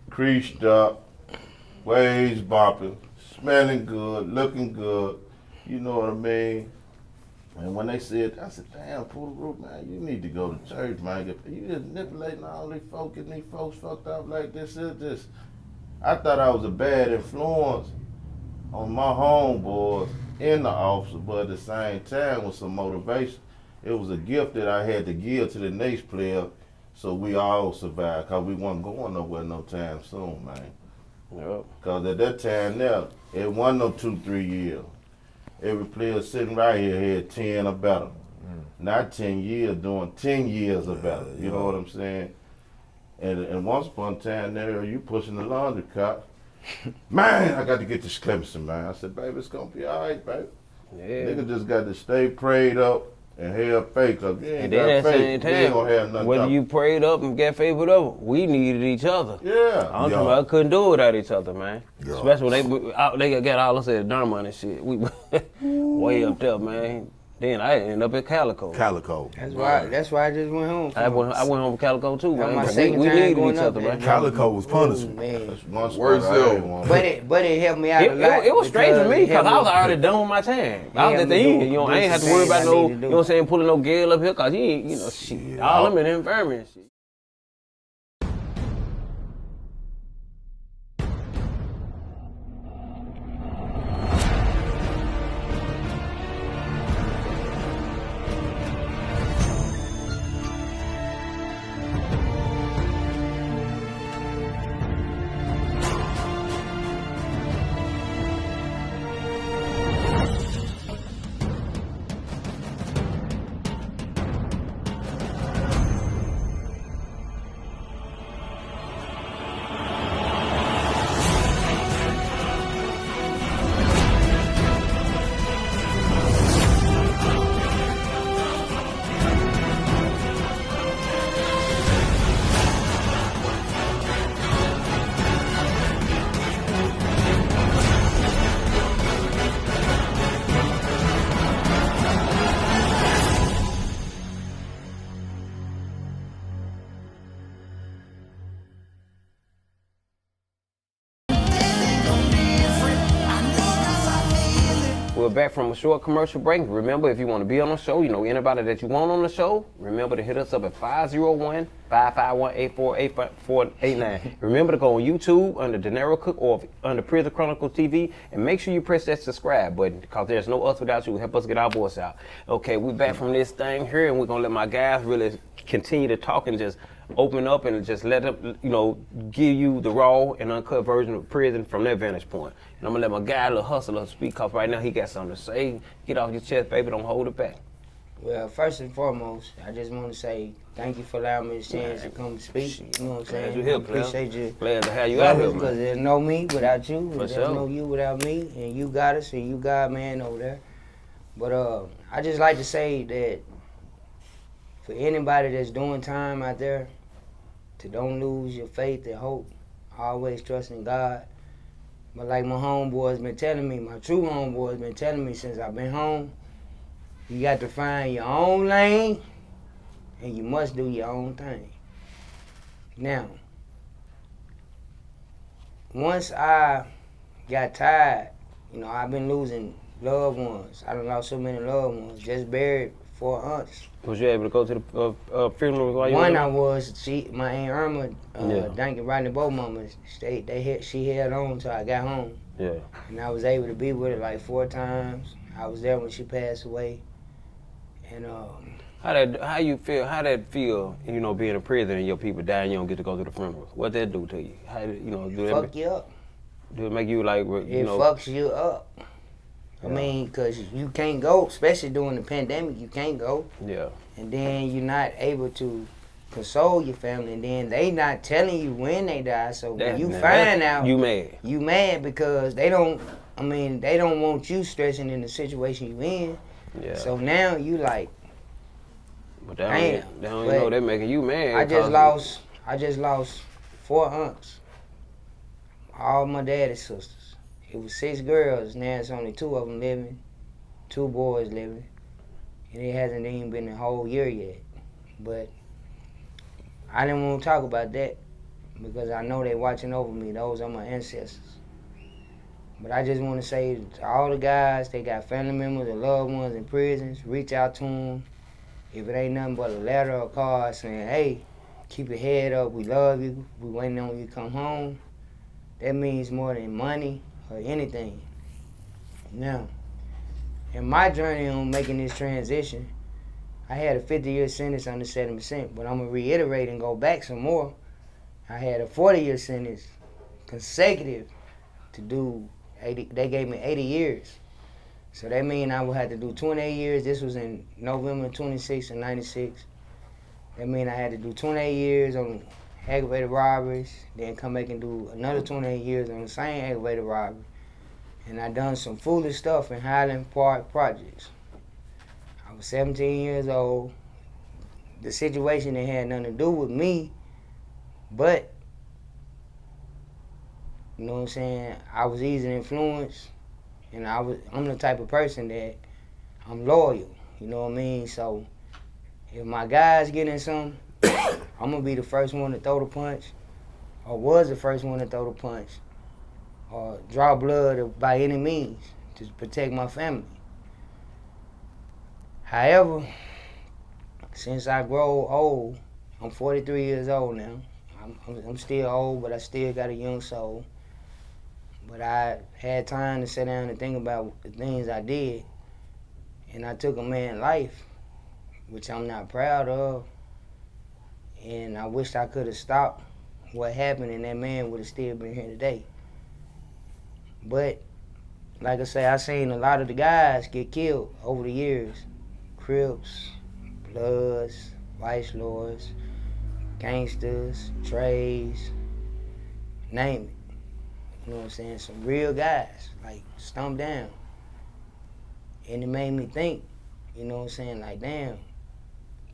Speaker 5: Creased up, waves bopping, smelling good, looking good, you know what I mean? And when they said, I said, damn, Puerto Rico, man, you need to go to church, man. You just manipulating all these folks, getting these folks fucked up like this. I thought I was a bad influence on my homeboys in the officer, but at the same time with some motivation. It was a gift that I had to give to the next player so we all survive, because we wasn't going nowhere no time soon, man.
Speaker 1: Yep.
Speaker 5: Because at that time now, it wasn't no 2-3 years. Every player sitting right here had 10 or better. Not 10 years, doing 10 years or better. You know what I'm saying? And once upon a time there, you pushing the laundry cart. Man, I got to get this Clemson, man. I said, baby, it's going to be all right, baby.
Speaker 1: Yeah.
Speaker 5: Nigga just got to stay prayed up and have faith. Cause you ain't
Speaker 1: And
Speaker 5: got
Speaker 1: then at the
Speaker 5: faith,
Speaker 1: same
Speaker 5: you ain't gonna have
Speaker 1: time,
Speaker 5: nothing.
Speaker 1: whether
Speaker 5: talk-
Speaker 1: you prayed up and got faith with us, we needed each other.
Speaker 5: Yeah.
Speaker 1: I'm
Speaker 2: Yeah.
Speaker 1: talking about I couldn't do it without each other, man.
Speaker 2: Yeah.
Speaker 1: Especially when they got all us at Dermont and shit. We way up there, man. Then I ended up at Calico.
Speaker 2: Calico.
Speaker 3: That's why I just went home.
Speaker 1: I went home for Calico too,
Speaker 3: That
Speaker 1: man.
Speaker 3: my
Speaker 1: We
Speaker 3: second time
Speaker 1: needed
Speaker 3: going
Speaker 1: each
Speaker 3: up
Speaker 1: other,
Speaker 3: there.
Speaker 1: man.
Speaker 2: Calico was punishment.
Speaker 3: Man.
Speaker 5: That's one
Speaker 4: Where's
Speaker 5: spot I
Speaker 4: Zell?
Speaker 5: ain't want.
Speaker 3: But it helped me out a lot.
Speaker 1: It was strange to me because
Speaker 3: helped
Speaker 1: I was already done with my time. I was at the end, you know. I ain't have to worry about no, you know what I'm saying, pulling no gale up here because he ain't, you know, shit. All them in the environment, shit. We're back from a short commercial break. Remember, if you want to be on the show, you know anybody that you want on the show, remember to hit us up at 501-551-8489. Remember to go on YouTube under De Niro Cook or under Prison Chronicles TV, and make sure you press that subscribe button because there's no us without you. Help us get our voice out. Okay, we're back from this thing here, and we're going to let my guys really continue to talk and just open up and just let them, you know, give you the raw and uncut version of prison from their vantage point. And I'm gonna let my guy, little hustler, speak because right now he got something to say. Get off your chest, baby. Don't hold it back.
Speaker 3: Well, first and foremost, I just want to say thank you for allowing me the chance to come speak. You know what I'm saying?
Speaker 1: Glad you here,
Speaker 3: I appreciate you.
Speaker 1: Glad to have you out here,
Speaker 3: Because
Speaker 1: man.
Speaker 3: there's no me without you.
Speaker 1: For
Speaker 3: There's
Speaker 1: sure.
Speaker 3: no you without me. And you got us, and you got man over there. But I just like to say that for anybody that's doing time out there, to don't lose your faith and hope. Always trust in God. But like my homeboy's been telling me, my true homeboy's been telling me since I've been home, you got to find your own lane and you must do your own thing. Now, once I got tired, you know, I've been losing loved ones. I done lost so many loved ones. Just buried 4 aunts.
Speaker 1: Was you able to go to the funeral while you
Speaker 3: One
Speaker 1: were
Speaker 3: I was, my Aunt Irma,
Speaker 1: Yeah.
Speaker 3: Duncan Rodney Bow mama, she held on until I got home.
Speaker 1: Yeah.
Speaker 3: And I was able to be with her like 4 times. I was there when she passed away. And
Speaker 1: How you feel? How that feel? You know, being in prison and your people dying, you don't get to go to the funerals. What that do to you? How you know? Do
Speaker 3: fuck you up.
Speaker 1: Do it make you like you
Speaker 3: It
Speaker 1: know?
Speaker 3: fucks you up. I
Speaker 1: Yeah.
Speaker 3: mean, because you can't go, especially during the pandemic, you can't go.
Speaker 1: Yeah.
Speaker 3: And then you're not able to console your family. And then they not telling you when they die. So when you find out,
Speaker 1: you mad.
Speaker 3: you mad because they don't want you stressing in the situation you in.
Speaker 1: Yeah.
Speaker 3: So now you like,
Speaker 1: But
Speaker 3: damn.
Speaker 1: they don't even know they're making you mad.
Speaker 3: I just lost 4 aunts. All my daddy's sisters. It was 6 girls. Now it's only 2 of them living, 2 boys living, and it hasn't even been a whole year yet. But I didn't want to talk about that because I know they're watching over me. Those are my ancestors. But I just want to say to all the guys, they got family members and loved ones in prisons, reach out to them. If it ain't nothing but a letter or a card saying, hey, keep your head up, we love you, we waiting on you to come home, that means more than money or anything. Now, in my journey on making this transition, I had a 50-year sentence under 7%, but I'm going to reiterate and go back some more. I had a 40-year sentence consecutive to do 80, they gave me 80 years. So that means I would have to do 28 years. This was in November 26 of 96. That means I had to do 28 years on aggravated robberies, then come back and do another 28 years on the same aggravated robbery. And I done some foolish stuff in Highland Park projects. I was 17 years old. The situation that had nothing to do with me, but, you know what I'm saying, I was easily influenced, and I'm the type of person that I'm loyal. You know what I mean? So if my guys get in something, I'm gonna be the first one to throw the punch, or was the first one to throw the punch, or draw blood by any means to protect my family. However, since I grow old, I'm 43 years old now. I'm still old, but I still got a young soul. But I had time to sit down and think about the things I did, and I took a man's life, which I'm not proud of, and I wish I could have stopped what happened, and that man would have still been here today. But like I say, I seen a lot of the guys get killed over the years. Crips, Bloods, Vice Lords, gangsters, Trays, name it. You know what I'm saying? Some real guys, like, stumped down. And it made me think, you know what I'm saying, like, damn,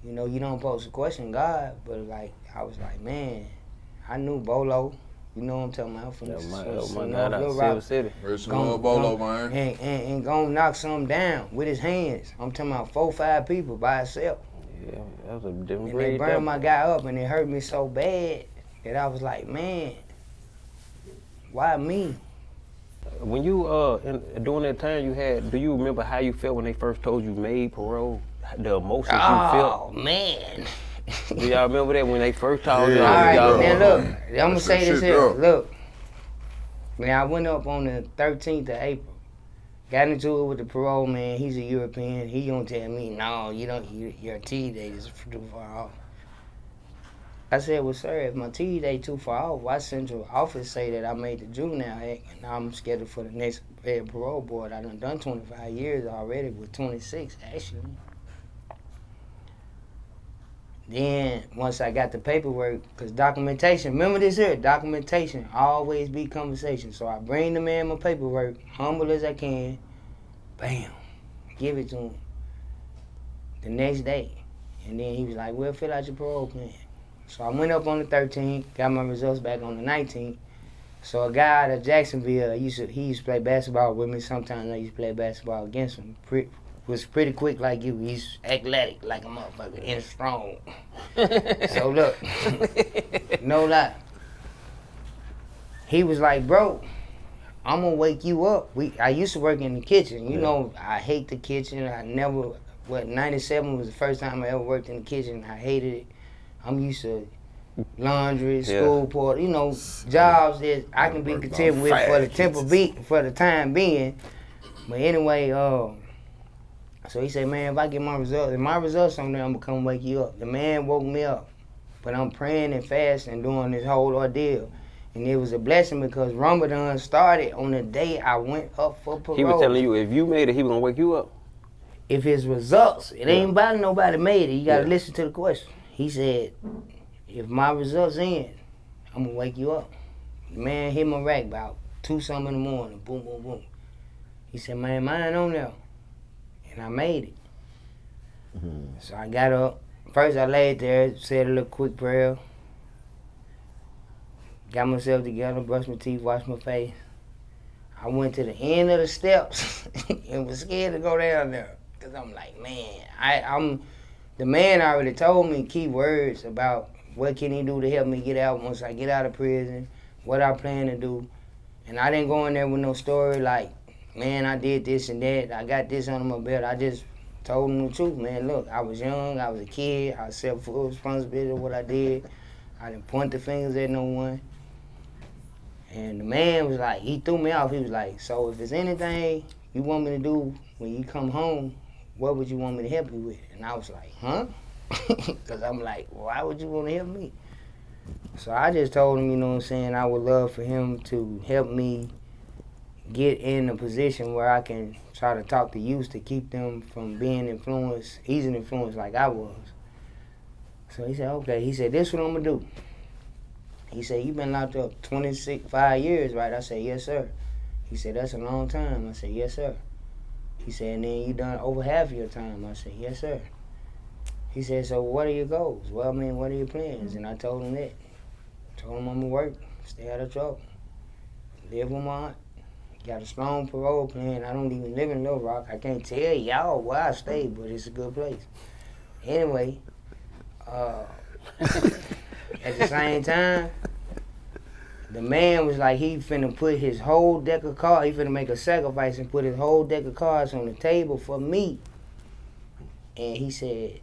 Speaker 3: you know, you don't supposed to question God, but, like, I was like, man, I knew Bolo. You know what I'm talking about? From
Speaker 1: my God, out of Silver City.
Speaker 4: Bolo, man.
Speaker 3: And gonna knock something down with his hands. I'm talking about 4 or 5 people by himself.
Speaker 1: Yeah, that was a different
Speaker 3: And
Speaker 1: breed.
Speaker 3: they burned my guy up, and it hurt me so bad that I was like, man, why me?
Speaker 1: When you during that time you had, do you remember how you felt when they first told you made parole? The emotions you felt.
Speaker 3: Oh man.
Speaker 1: Do y'all remember that when they first told you?
Speaker 3: All right,
Speaker 1: y'all,
Speaker 3: man, look, I'm gonna say this
Speaker 4: shit
Speaker 3: here.
Speaker 4: up.
Speaker 3: Look, man, I went up on the 13th of April. Got into it with the parole man. He's a European. He gonna tell me, no, you don't. Your T date is too far off. I said, well, sir, if my T date too far off, why central office say that I made the juvenile act and I'm scheduled for the next parole board? I done 25 years already with 26 actually. Then once I got the paperwork, because documentation, remember this here, documentation always be conversation. So I bring the man my paperwork, humble as I can, bam, give it to him the next day. And then he was like, well, fill out your parole plan. So I went up on the 13th, got my results back on the 19th. So a guy out of Jacksonville, he used to play basketball with me. Sometimes I used to play basketball against him. Was pretty quick like you. He's athletic like a motherfucker and strong. So look, no lie. He was like, bro, I'm gonna wake you up. I used to work in the kitchen. You know, I hate the kitchen. I never, 97 was the first time I ever worked in the kitchen. I hated it. I'm used to laundry, school port, you know, jobs that I can be content with for the time being. But anyway, so he said, man, if I get my results, I'm gonna come wake you up. The man woke me up, but I'm praying and fasting, doing this whole ordeal. And it was a blessing because Ramadan started on the day I went up for parole.
Speaker 1: He was telling you if you made it, he was gonna wake you up.
Speaker 3: If his results, it ain't about nobody made it. You gotta listen to the question. He said, if my results in, I'm gonna wake you up. The man hit my rack about 2-something in the morning. Boom, boom, boom. He said, man, mine on there. And I made it. Mm-hmm. So I got up. First I laid there, said a little quick prayer. Got myself together, brushed my teeth, washed my face. I went to the end of the steps and was scared to go down there. Cause I'm like, man, the man already told me key words about what can he do to help me get out once I get out of prison, what I plan to do. And I didn't go in there with no story like, man, I did this and that, I got this under my belt. I just told him the truth, man. Look, I was young, I was a kid, I accept full responsibility of what I did. I didn't point the fingers at no one. And the man was like, he threw me off. He was like, so if there's anything you want me to do when you come home, what would you want me to help you with? And I was like, huh? Because I'm like, why would you want to help me? So I just told him, you know what I'm saying, I would love for him to help me get in a position where I can try to talk to youth to keep them from being influenced, easily influenced like I was. So he said, okay. He said, this is what I'm going to do. He said, you've been locked up 5 years, right? I said, yes, sir. He said, that's a long time. I said, yes, sir. He said, and then you done over half of your time. I said, yes, sir. He said, so what are your goals? Well, I mean, what are your plans? And I told him that. Told him I'm going to work, stay out of trouble, live with my aunt, got a strong parole plan. I don't even live in Little Rock. I can't tell y'all where I stay, but it's a good place. Anyway, at the same time, the man was like, he finna put his whole deck of cards, he finna make a sacrifice and put his whole deck of cards on the table for me. And he said,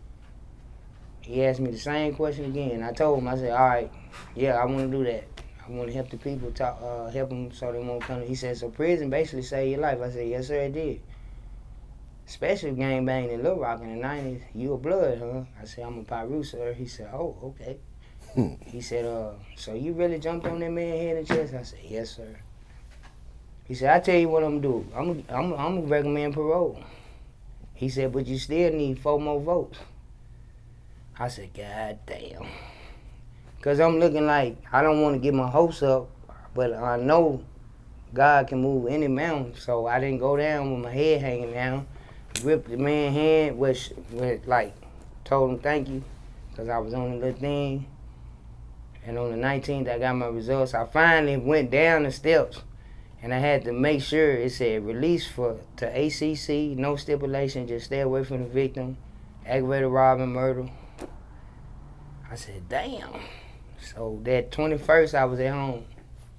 Speaker 3: he asked me the same question again. I told him, I said, all right, yeah, I want to do that. I want to help the people, help them so they won't come. He said, so prison basically saved your life. I said, yes, sir, it did. Especially gang banging in Little Rock in the 90s. You a blood, huh? I said, I'm a Pyru, sir. He said, oh, okay. He said, so you really jumped on that man's head and chest? I said, yes, sir. He said, I tell you what I'm gonna do. I'm gonna recommend parole. He said, but you still need 4 more votes. I said, God damn. Because I'm looking like, I don't want to get my hopes up, but I know God can move any mountain. So I didn't go down with my head hanging down. Ripped the man's hand, which like, told him thank you, because I was on the little thing. And on the 19th, I got my results. I finally went down the steps, and I had to make sure it said release to ACC, no stipulation, just stay away from the victim, aggravated robbery, murder. I said, damn. So that 21st, I was at home.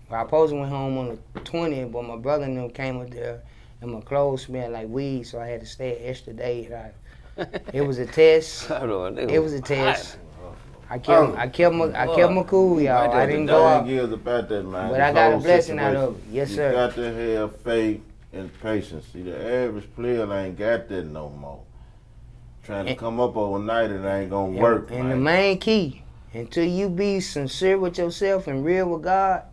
Speaker 3: Well, I supposed to went home on the 20th, but my brother and them came up there, and my clothes smelled like weed, so I had to stay an extra day. It was a test. It was a test. I kept my cool, y'all. I didn't go out.
Speaker 5: About that, man.
Speaker 3: But I got a blessing out of it. Yes, sir.
Speaker 5: You got to have faith and patience. See, the average player ain't got that no more. Trying to come up overnight, it ain't gonna work.
Speaker 3: And the main key, until you be sincere with yourself and real with God,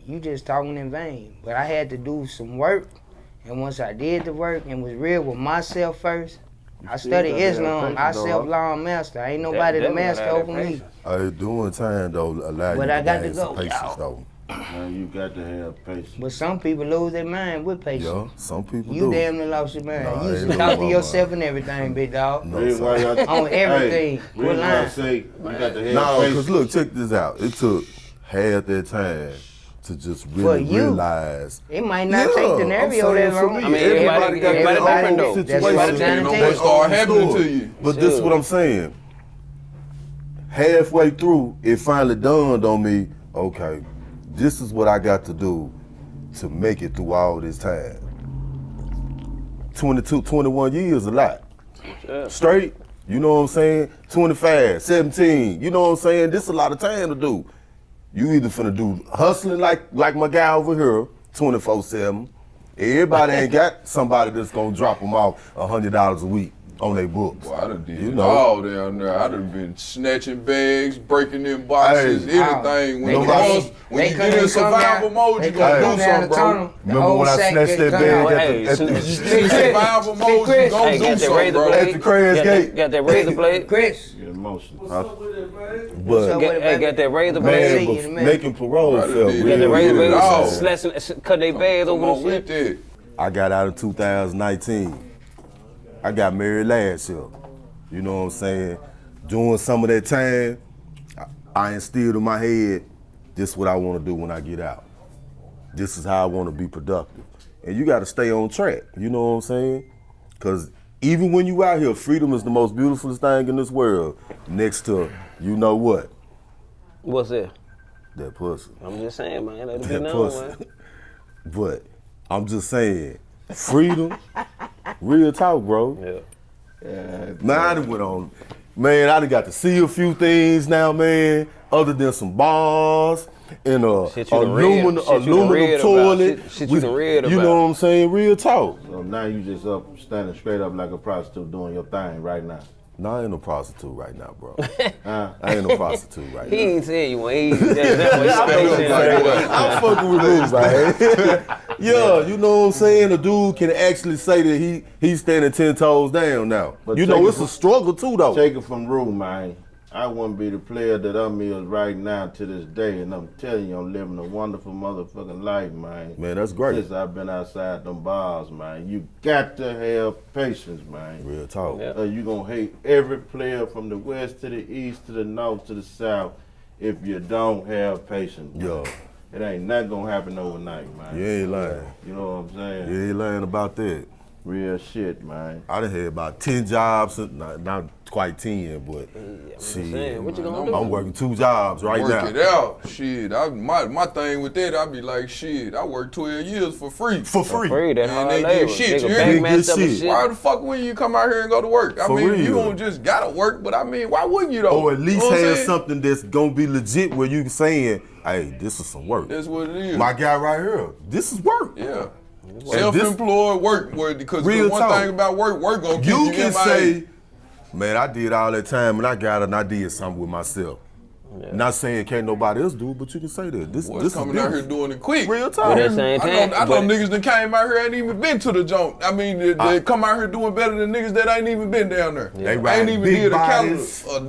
Speaker 3: you just talking in vain. But I had to do some work, and once I did the work and was real with myself first, I studied Islam. I self-law master. Ain't nobody the master over me.
Speaker 2: Doing time though allow you to gain some patience though.
Speaker 5: Man, you got to have patience.
Speaker 3: But some people lose their mind with patience.
Speaker 2: Yeah, some people
Speaker 3: You
Speaker 2: do.
Speaker 3: damn near lost your mind.
Speaker 2: Nah,
Speaker 3: you used
Speaker 2: ain't
Speaker 3: to
Speaker 2: no
Speaker 3: talk to
Speaker 2: wrong
Speaker 3: yourself
Speaker 2: mind.
Speaker 3: and everything, big dog.
Speaker 2: No,
Speaker 3: On everything.
Speaker 5: Hey,
Speaker 3: What line?
Speaker 5: I say you got to have
Speaker 2: No,
Speaker 5: patience.
Speaker 2: because look, check this out. It took half that time to just really
Speaker 3: For you.
Speaker 2: realize.
Speaker 3: It might not take the scenario that long.
Speaker 2: I
Speaker 1: mean, everybody got their own
Speaker 3: that's
Speaker 2: situation.
Speaker 3: what I'm trying to
Speaker 4: Don't
Speaker 3: tell you.
Speaker 4: start happening to you.
Speaker 2: But this is what I'm saying. Halfway through, it finally dawned on me, okay, this is what I got to do to make it through all this time. 22, 21 years a lot. Straight, you know what I'm saying? 25, 17, you know what I'm saying? This is a lot of time to do. You either finna do hustling like my guy over here, 24/7. Everybody ain't got somebody that's gonna drop them off $100 a week on their books.
Speaker 4: Boy, I done did
Speaker 2: You
Speaker 4: it
Speaker 2: know.
Speaker 4: all down there. I done been snatching bags, breaking in boxes,
Speaker 2: Hey.
Speaker 4: anything. When
Speaker 3: They
Speaker 4: you
Speaker 3: couldn't
Speaker 4: get in
Speaker 3: come
Speaker 4: survival
Speaker 3: down-
Speaker 4: mode,
Speaker 3: they
Speaker 4: you
Speaker 3: couldn't
Speaker 4: gonna
Speaker 3: come
Speaker 4: do
Speaker 3: down
Speaker 4: something,
Speaker 3: the
Speaker 4: bro.
Speaker 3: tunnel. The
Speaker 2: Remember
Speaker 3: old
Speaker 2: when I
Speaker 3: sack
Speaker 2: snatched
Speaker 3: get
Speaker 2: that
Speaker 3: cut
Speaker 2: bag
Speaker 3: out.
Speaker 2: at the
Speaker 4: In survival mode, you
Speaker 3: Chris.
Speaker 4: gonna
Speaker 1: Hey,
Speaker 4: do
Speaker 1: got that
Speaker 4: something,
Speaker 1: razor
Speaker 4: bro.
Speaker 1: blade.
Speaker 2: At the Cray's Gate.
Speaker 1: Got that razor blade.
Speaker 3: Chris,
Speaker 5: Get emotional.
Speaker 2: But
Speaker 1: Got that razor
Speaker 3: Man,
Speaker 1: blade.
Speaker 3: see you in a minute.
Speaker 2: making parole
Speaker 4: I
Speaker 2: felt
Speaker 4: done did
Speaker 1: Got that
Speaker 2: real
Speaker 1: razor
Speaker 2: good.
Speaker 1: blade.
Speaker 4: all.
Speaker 1: Cut their bags
Speaker 4: Come
Speaker 1: over
Speaker 4: on
Speaker 1: the
Speaker 4: with
Speaker 1: shit.
Speaker 4: that.
Speaker 2: I got out in 2019. I got married last year. You know what I'm saying? During some of that time, I instilled in my head, this is what I want to do when I get out. This is how I want to be productive. And you got to stay on track. You know what I'm saying? Because even when you out here, freedom is the most beautiful thing in this world. Next to, you know what?
Speaker 1: What's that?
Speaker 2: That pussy.
Speaker 1: I'm just saying, man. Let it be
Speaker 2: That
Speaker 1: known,
Speaker 2: pussy.
Speaker 1: man.
Speaker 2: But I'm just saying, freedom, real talk, bro.
Speaker 1: Yeah.
Speaker 2: Man, I done went on. Man, I done got to see a few things now, man. Other than some bars and a
Speaker 1: Shit you done read-
Speaker 2: aluminum
Speaker 1: shit you done read about.
Speaker 2: toilet.
Speaker 1: Shit you done read
Speaker 2: You
Speaker 1: about.
Speaker 2: know what I'm saying? Real talk.
Speaker 5: So now you just up, standing straight up like a prostitute doing your thing right now.
Speaker 2: No, I ain't no prostitute right now, bro.
Speaker 5: Huh?
Speaker 2: I ain't no prostitute right
Speaker 1: He
Speaker 2: now.
Speaker 1: ain't saying you want. That's what he's saying.
Speaker 2: I'm fucking with Ruth, man. Yeah, you know what I'm saying? A dude can actually say that he's standing 10 toes down now.
Speaker 5: But
Speaker 2: You
Speaker 5: take
Speaker 2: know,
Speaker 5: it
Speaker 2: it's
Speaker 5: from-
Speaker 2: a struggle too, though.
Speaker 5: Take it from Rue, man. I wouldn't be the player that I'm is right now to this day, and I'm telling you, I'm living a wonderful motherfucking life, man.
Speaker 2: Man, that's great.
Speaker 5: Since I've been outside them bars, man. You got to have patience, man.
Speaker 2: Real talk.
Speaker 1: Yeah.
Speaker 5: You gonna hate every player from the west to the east to the north to the south if you don't have patience. Man.
Speaker 2: Yo,
Speaker 5: it ain't nothing gonna happen overnight, man.
Speaker 2: You ain't lying.
Speaker 5: You know what I'm saying?
Speaker 2: You ain't lying about that.
Speaker 5: Real shit, man.
Speaker 2: I done had about 10 jobs, not quite 10, but shit.
Speaker 1: What you gonna do?
Speaker 2: I'm working 2 jobs right now.
Speaker 4: Work it out. Shit, my thing with that, I be like, shit, I worked 12 years for free.
Speaker 2: For free.
Speaker 1: That
Speaker 4: And
Speaker 1: hard
Speaker 4: they
Speaker 1: labor.
Speaker 4: get shit,
Speaker 1: Nigga
Speaker 4: you
Speaker 1: back
Speaker 4: hear me?
Speaker 1: messed up and
Speaker 2: Shit.
Speaker 1: shit.
Speaker 4: Why the fuck wouldn't you come out here and go to work? I
Speaker 2: For
Speaker 4: mean,
Speaker 2: real.
Speaker 4: you don't just gotta work, but I mean, why wouldn't you though?
Speaker 2: Or at least
Speaker 4: You know what I'm
Speaker 2: have
Speaker 4: saying?
Speaker 2: something that's gonna be legit where you saying, hey, this is some work.
Speaker 4: That's what it is.
Speaker 2: My guy right here, this is work.
Speaker 4: Yeah.
Speaker 2: And
Speaker 4: Self-employed work, because
Speaker 2: Real
Speaker 4: one
Speaker 2: talk.
Speaker 4: thing about work gonna keep
Speaker 2: You
Speaker 4: you
Speaker 2: can
Speaker 4: MIA.
Speaker 2: say, man, I did all that time and I got it and I did something with myself. Not saying can't nobody else do it, but you can say that. This
Speaker 4: Boys
Speaker 2: is
Speaker 4: coming out here
Speaker 2: different.
Speaker 4: doing it quick.
Speaker 2: Real
Speaker 1: But
Speaker 2: talk.
Speaker 1: at the same time,
Speaker 4: I know niggas that came out here ain't even been to the joint. I mean, they come out here doing better than niggas that ain't even been down there.
Speaker 2: They
Speaker 4: ain't
Speaker 2: riding
Speaker 4: even
Speaker 2: big
Speaker 4: did
Speaker 2: bodies.
Speaker 4: a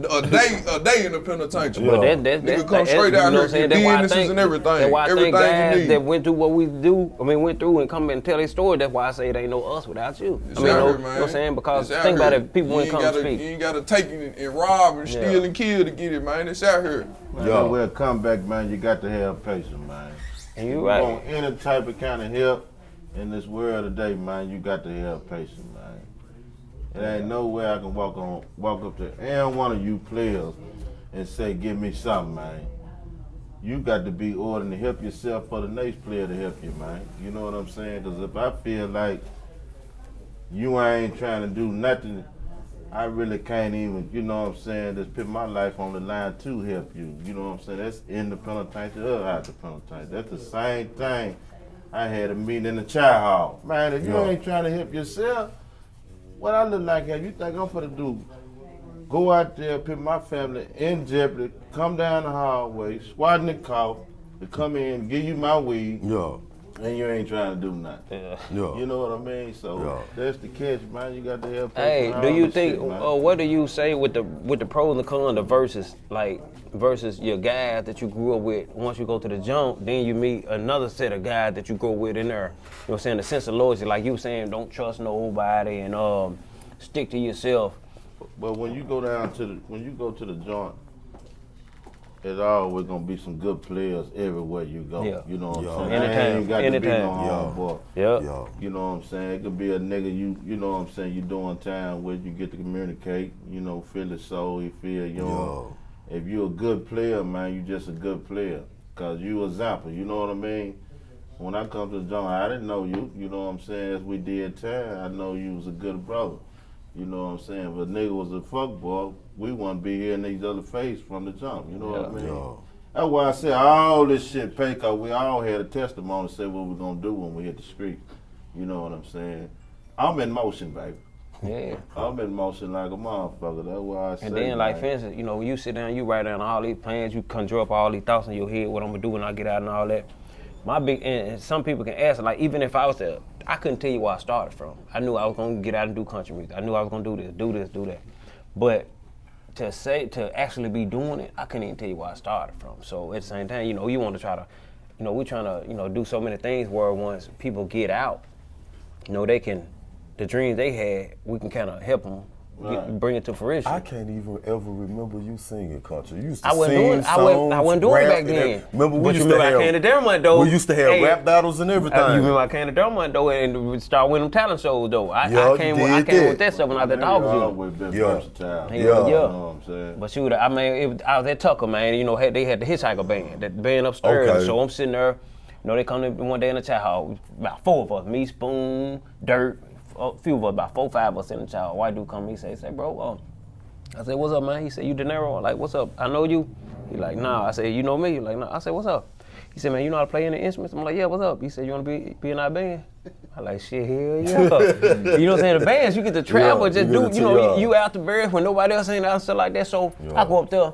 Speaker 4: day in the penitentiary.
Speaker 1: But
Speaker 4: Nigga come straight out here, get businesses and everything.
Speaker 1: That's why I think
Speaker 4: Everything
Speaker 1: guys
Speaker 4: you need.
Speaker 1: that went through what we do, went through and come and tell their story, that's why I say it ain't no us without you.
Speaker 4: It's
Speaker 1: I mean,
Speaker 4: out
Speaker 1: you
Speaker 4: here,
Speaker 1: know
Speaker 4: man.
Speaker 1: what I'm saying? Because
Speaker 4: It's out
Speaker 1: think about
Speaker 4: here.
Speaker 1: it, people
Speaker 4: You
Speaker 1: wouldn't
Speaker 4: ain't
Speaker 1: come
Speaker 4: gotta-
Speaker 1: speak.
Speaker 4: You ain't got to take and rob and steal and kill to get it, man. It's out here.
Speaker 5: Man,
Speaker 2: Yo.
Speaker 5: that will come back, man. You got to have patience, man.
Speaker 1: And you
Speaker 5: You
Speaker 1: right.
Speaker 5: want any type of kind of help in this world today, man, you got to have patience, man. It ain't no way I can walk up to any one of you players and say, give me something, man. You got to be ordering to help yourself for the next player to help you, man. You know what I'm saying? Because if I feel like you ain't trying to do nothing, I really can't even, you know what I'm saying, just put my life on the line to help you. You know what I'm saying? That's in the penitentiary or out the penitentiary. That's the same thing. I had a meeting in the child hall. Man, if you ain't trying to help yourself, what I look like here, you think I'm finna do? Go out there, put my family in jeopardy, come down the hallway, swatting the cough, to come in, give you my weed,
Speaker 2: Yeah.
Speaker 5: and you ain't trying to do nothing.
Speaker 1: Yeah.
Speaker 2: Yeah.
Speaker 5: You know what I mean? So
Speaker 2: Yeah.
Speaker 5: that's the catch, man. You got to have patience.
Speaker 1: Hey,
Speaker 5: with
Speaker 1: do
Speaker 5: all
Speaker 1: you
Speaker 5: this
Speaker 1: think?
Speaker 5: shit, man.
Speaker 1: What do you say with the pros and the cons, the versus your guys that you grew up with? Once you go to the jump, then you meet another set of guys that you grow with in there. You know what I'm saying? The sense of loyalty, like you were saying, don't trust nobody and stick to yourself.
Speaker 5: But when you go to the joint, there's always gonna be some good players everywhere you go.
Speaker 1: Yeah.
Speaker 5: You know what
Speaker 2: Yeah.
Speaker 5: I'm saying?
Speaker 1: Anytime.
Speaker 5: I ain't got to be
Speaker 1: Anytime.
Speaker 5: no
Speaker 2: Yeah.
Speaker 5: homeboy.
Speaker 1: Yeah.
Speaker 2: Yeah.
Speaker 5: You know what I'm saying? It could be a nigga you know what I'm saying, you doing time with, you get to communicate, you know, feel his soul, he feel you know. If you a good player, man, you just a good player. Cause you example, you know what I mean? When I come to the joint, I didn't know you, you know what I'm saying? As we did time, I know you was a good brother. You know what I'm saying? If a nigga was a fuck boy, we wouldn't be here in each other's face from the jump, you know what I mean?
Speaker 2: Yeah.
Speaker 5: That's why I said all this shit pay, cause we all had a testimony to say what we're gonna do when we hit the street. You know what I'm saying? I'm in motion, baby.
Speaker 1: Yeah.
Speaker 5: I'm in motion like a motherfucker. That's why I say.
Speaker 1: And then, like,
Speaker 5: man.
Speaker 1: for instance, you know, when you sit down, you write down all these plans, you conjure up all these thoughts in your head, what I'm gonna do when I get out and all that. And some people can ask, like, even if I was there, I couldn't tell you where I started from. I knew I was gonna get out and do country music. I knew I was gonna do this, do that. But to actually be doing it, I couldn't even tell you where I started from. So at the same time, you know, you want to try to, you know, we're trying to, you know, do so many things where once people get out, you know, they can, the dreams they had, we can kind of help them bring it to fruition.
Speaker 2: I can't even ever remember you singing country. You used to
Speaker 1: I wasn't
Speaker 2: sing
Speaker 1: doing it.
Speaker 2: songs,
Speaker 1: I wasn't doing it
Speaker 2: rap,
Speaker 1: back
Speaker 2: and
Speaker 1: then.
Speaker 2: everything. Remember we
Speaker 1: But
Speaker 2: used
Speaker 1: you
Speaker 2: to
Speaker 1: remember I came to
Speaker 2: have.
Speaker 1: Dermont though.
Speaker 2: We used to have rap battles and everything.
Speaker 1: You remember I came to Dermont though and we started winning them talent shows though. I
Speaker 2: Yeah,
Speaker 1: came
Speaker 2: you
Speaker 1: with
Speaker 2: did
Speaker 1: that stuff when I was at the
Speaker 5: Man, you
Speaker 1: Dog
Speaker 5: always been
Speaker 2: Yeah.
Speaker 5: versatile.
Speaker 1: Yeah.
Speaker 5: You know
Speaker 1: Yeah.
Speaker 5: what I'm saying?
Speaker 1: But shoot, I mean, I was at Tucker, man. You know, they had the Hitchhiker band, that band upstairs.
Speaker 2: Okay.
Speaker 1: So I'm sitting there. You know, they come in one day in the chat hall. About 4 of us, me, Spoon, Dirt, a few of us, about 4, 5 of us in the chat hall. White dude come, he say, bro, I said, what's up, man? He said, you De Niro? I'm like, what's up? I know you. He like, nah. I said, you know me? He like, nah. I said, what's up? He said, man, you know how to play any instruments? I'm like, yeah, what's up? He said, you want to be in our band? I like, shit, hell yeah. You know what I'm saying? The bands, you get to travel,
Speaker 2: Yeah,
Speaker 1: just
Speaker 2: you
Speaker 1: do,
Speaker 2: get to-
Speaker 1: you know,
Speaker 2: yeah.
Speaker 1: you out the barriers when nobody else ain't out and stuff like that. So I go up there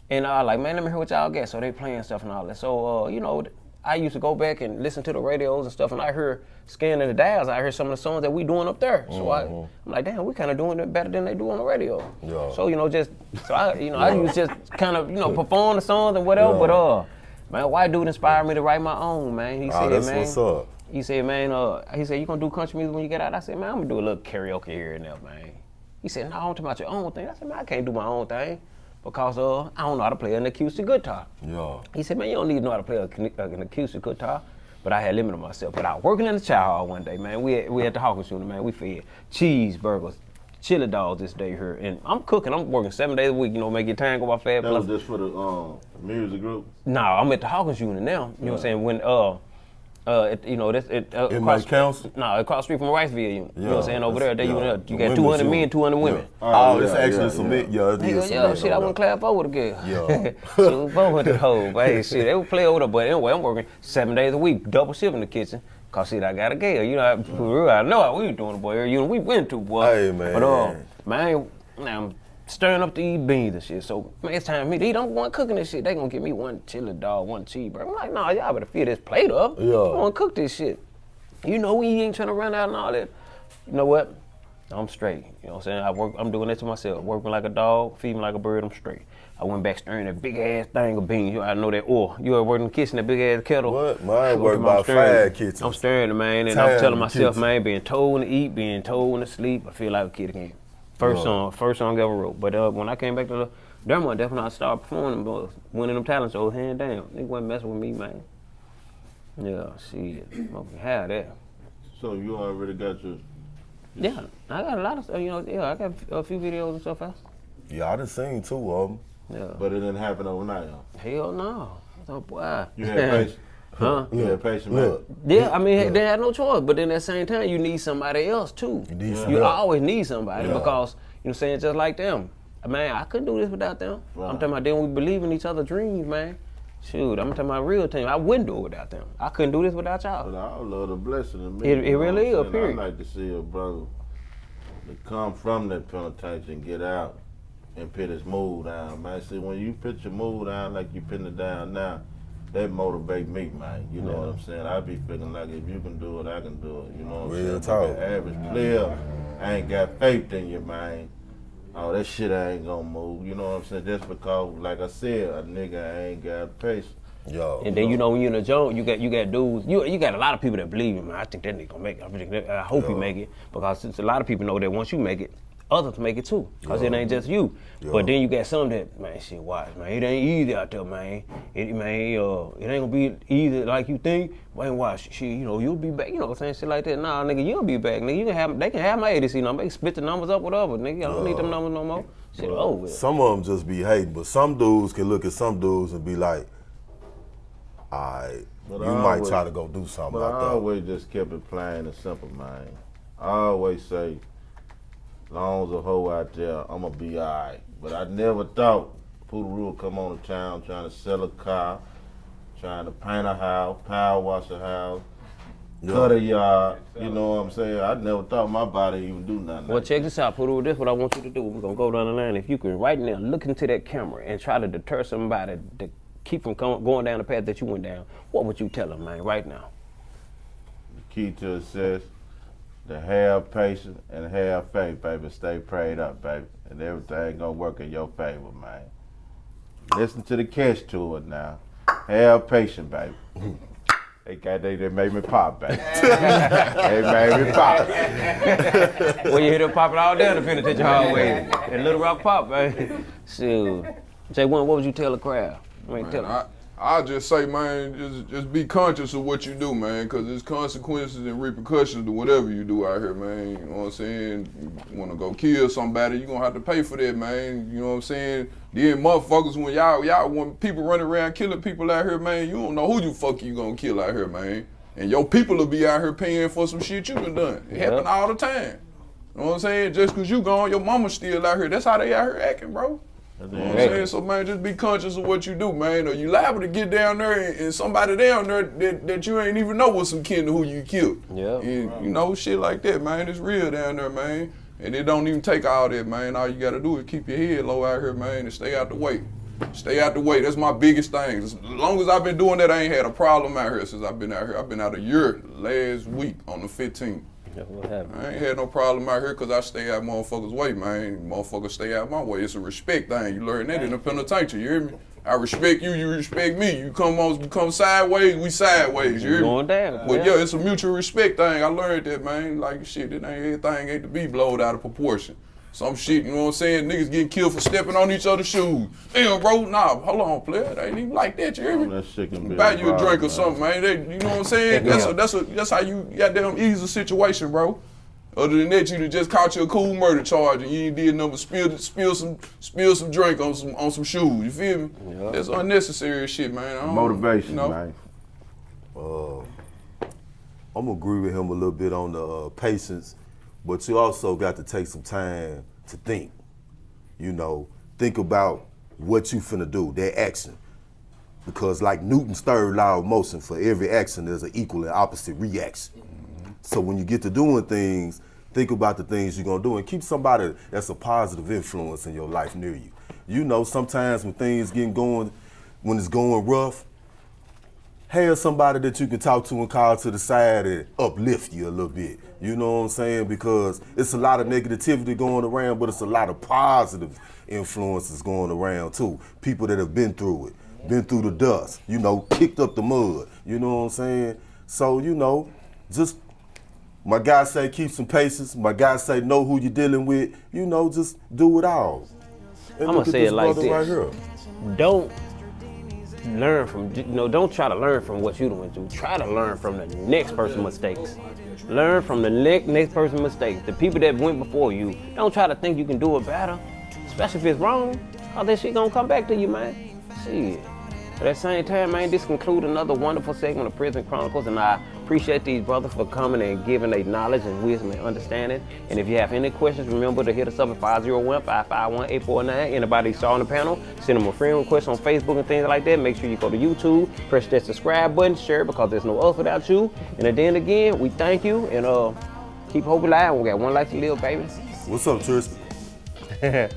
Speaker 1: and I like, man, let me hear what y'all got. So they playing stuff and all that. So, you know, I used to go back and listen to the radios and stuff, and I heard scanning the dials. I heard some of the songs that we doing up there. So I'm like, damn, we kind of doing it better than they do on the radio.
Speaker 2: Yeah.
Speaker 1: So you know, I used to just kind of perform the songs and whatever.
Speaker 2: Yeah.
Speaker 1: But man, white dude inspired me to write my own, man. He said,
Speaker 2: That's
Speaker 1: man,
Speaker 2: what's up.
Speaker 1: he said, man, he said, you gonna do country music when you get out? I said, man, I'm gonna do a little karaoke here and there, man. He said, no, I'm talking about your own thing. I said, man, I can't do my own thing. because I don't know how to play an acoustic guitar.
Speaker 2: Yeah.
Speaker 1: He said, man, you don't need to know how to play an acoustic guitar. But I had limited myself. But I was working in the chow hall one day, man. We at the Hawkins unit, man. We fed cheeseburgers, chili dogs this day here. And I'm cooking. I'm working 7 days a week, make your time go by fast.
Speaker 5: That was just for the music group?
Speaker 1: No, I'm at the Hawkins unit now. You know what I'm saying? When
Speaker 2: Inmate council?
Speaker 1: No, across the street from Riceville unit. You know what I'm saying? Over there, you got
Speaker 2: Women's
Speaker 1: 200 men,
Speaker 2: unit.
Speaker 1: 200 women.
Speaker 2: Oh, it's actually some it is some men
Speaker 1: shit, I
Speaker 2: over
Speaker 1: went clap 4 with a girl.
Speaker 2: Yeah.
Speaker 1: So 4 with the hoe. But hey, shit, they would play over there. But anyway, I'm working 7 days a week, double shift in the kitchen. Cause shit, I got a girl. I know how we was doing, boy. We went to, boy.
Speaker 2: Hey, man.
Speaker 1: But man, I'm stirring up to eat beans and shit. So man, it's time for me to eat. I'm going cooking this shit. They gonna give me 1 chili dog, 1 cheeseburger. I'm like, nah, y'all better fill this plate up.
Speaker 2: Yeah.
Speaker 1: I'm gonna cook this shit. We ain't trying to run out and all that. You know what? I'm straight. You know what I'm saying? I'm doing it to myself. Working like a dog, feeding like a bird, I'm straight. I went back stirring that big ass thing of beans. I know that oil. You ever work in the kitchen, that big ass kettle?
Speaker 2: What? Mine work about 5 kitchens.
Speaker 1: I'm stirring it, man, and I'm telling myself, man, being told when to eat, being told when to sleep, I feel like a kid again. First song I ever wrote. But when I came back to Dermot, that's when I started performing, winning them talent shows, hand down. They wasn't messing with me, man. Yeah, shit. Okay, have that.
Speaker 5: So you already got your...
Speaker 1: Yeah, I got a lot of stuff, I got a few videos and stuff out.
Speaker 2: Yeah, I done seen 2 of them.
Speaker 1: Yeah.
Speaker 5: But it didn't happen overnight, huh?
Speaker 1: Hell no. Oh, boy.
Speaker 5: You had patience?
Speaker 1: Huh?
Speaker 5: You had patience, man?
Speaker 1: Yeah, I mean, they had no choice. But then at the same time, you need somebody else, too. You always need somebody because, saying, just like them. Man, I couldn't do this without them. Right. I'm talking about them, we believe in each other's dreams, man. Shoot, I'm talking about real team. I wouldn't do it without them. I couldn't do this without y'all.
Speaker 5: But I love the blessing in me.
Speaker 1: It really is, period.
Speaker 5: I like to see a brother that come from that penitentiary and get out and put his mood down, man. See, when you put your mood down like you putting it down now, that motivate me, man. You know what I'm saying? I be feeling like if you can do it, I can do it. You know what I'm saying?
Speaker 2: Talk.
Speaker 5: The average player, I ain't got faith in you, man. Oh, that shit ain't gonna move. You know what I'm saying? Just because, like I said, a nigga ain't got patience.
Speaker 2: Yo.
Speaker 1: And then when you're in a joint, you got dudes. You got a lot of people that believe in, man. I think that nigga gonna make it. I hope he make it because since a lot of people know that once you make it, others make it too. Cause it ain't just you. But then you got some that, man, shit, watch, man. It ain't easy out there, man. It ain't gonna be easy like you think. Man, watch, shit, you'll be back. You know what I'm saying? Shit like that. Nah, nigga, you'll be back, nigga. They can have my ADC number. They can split the numbers up, whatever, nigga. I don't need them numbers no more. Shit over.
Speaker 2: Some of them just be hating, but some dudes can look at some dudes and be like, alright, you might try to go do something
Speaker 5: But
Speaker 2: like that.
Speaker 5: I always just kept it plain and simple, man. I always say, long as a hoe out there, I'ma be alright. But I never thought Poodle would come on to town trying to sell a car, trying to paint a house, power wash a house, cut a yard. You know what I'm saying? I never thought my body even do nothing.
Speaker 1: Well, check this out, Poodle. This is what I want you to do. We're gonna go down the line. If you can right now look into that camera and try to deter somebody to keep from going down the path that you went down, what would you tell them, man, right now?
Speaker 5: The key to success, to have patience and have faith, baby. Stay prayed up, baby. And everything gonna work in your favor, man. Listen to the catch to it now. Have patience, baby. They made me pop, baby. They made me pop.
Speaker 1: Well, you hear them popping all down the penitentiary hallway. That Little Rock pop, baby. Shoot. J1, what would you tell the crowd?
Speaker 4: I just say, man, just be conscious of what you do, man, because there's consequences and repercussions to whatever you do out here, man. You know what I'm saying? You want to go kill somebody, you're going to have to pay for that, man. You know what I'm saying? Then motherfuckers, when people running around killing people out here, man, you don't know who you going to kill out here, man. And your people will be out here paying for some shit you done done. It happen all the time. You know what I'm saying? Just because you gone, your mama's still out here. That's how they out here acting, bro. You know what I'm saying? So, man, just be conscious of what you do, man. Or you liable to get down there and somebody down there that you ain't even know was some kin to who you killed.
Speaker 1: Yeah.
Speaker 4: And, shit like that, man. It's real down there, man. And it don't even take all that, man. All you got to do is keep your head low out here, man, and stay out the way. Stay out the way. That's my biggest thing. As long as I've been doing that, I ain't had a problem out here since I've been out here. I've been out a year last week on the 15th.
Speaker 1: What happened?
Speaker 4: I ain't had no problem out here because I stay out motherfuckers' way, man. Motherfuckers stay out my way. It's a respect thing. You learn that in the penitentiary, you hear me? I respect you, you respect me. You come sideways, we sideways, you hear me?
Speaker 1: Going down.
Speaker 4: But yeah, it's a mutual respect thing. I learned that, man. Like, shit, everything ain't to be blowed out of proportion. some shit, you know what I'm saying? Niggas getting killed for stepping on each other's shoes. Damn, bro, nah, hold on, player. They ain't even like that, you hear me?
Speaker 5: That shit can be
Speaker 4: Buy you a drink or
Speaker 5: man.
Speaker 4: something, man. You know what I'm saying? That's how you goddamn ease the situation, bro. Other than that, you done just caught you a cool murder charge and you ain't did nothing but spill some drink on some shoes. You feel me? Yeah. That's unnecessary shit, man.
Speaker 5: Motivation,
Speaker 4: you know?
Speaker 5: man.
Speaker 2: I'm gonna agree with him a little bit on the patience, but you also got to take some time to think. You know, think about what you finna do, that action. Because like Newton's third law of motion, for every action there's an equal and opposite reaction. So when you get to doing things, think about the things you're gonna do and keep somebody that's a positive influence in your life near you. You know, sometimes when things when it's going rough, have somebody that you can talk to and call to the side and uplift you a little bit. You know what I'm saying? Because it's a lot of negativity going around, but it's a lot of positive influences going around too. People that have been through it, been through the dust, you know, kicked up the mud. You know what I'm saying? So, you know, just my guy say keep some patience. My guy say know who you're dealing with. You know, just do it all. And
Speaker 1: I'm gonna say it like this.
Speaker 2: Right here.
Speaker 1: Don't learn from, don't try to learn from what you went through. Try to learn from the next person's mistakes. Learn from the next person's mistakes. The people that went before you. Don't try to think you can do it better, especially if it's wrong. Cause that shit gonna come back to you, man. Shit. At the same time, man, this concludes another wonderful segment of Prison Chronicles, and I appreciate these brothers for coming and giving their knowledge and wisdom and understanding. And if you have any questions, remember to hit us up at 501-551-849. Anybody saw on the panel, send them a friend request on Facebook and things like that. Make sure you go to YouTube, press that subscribe button, share it, because there's no us without you. And then again, we thank you, and keep hope alive. We got one life to live, baby.
Speaker 2: What's up, Tristan?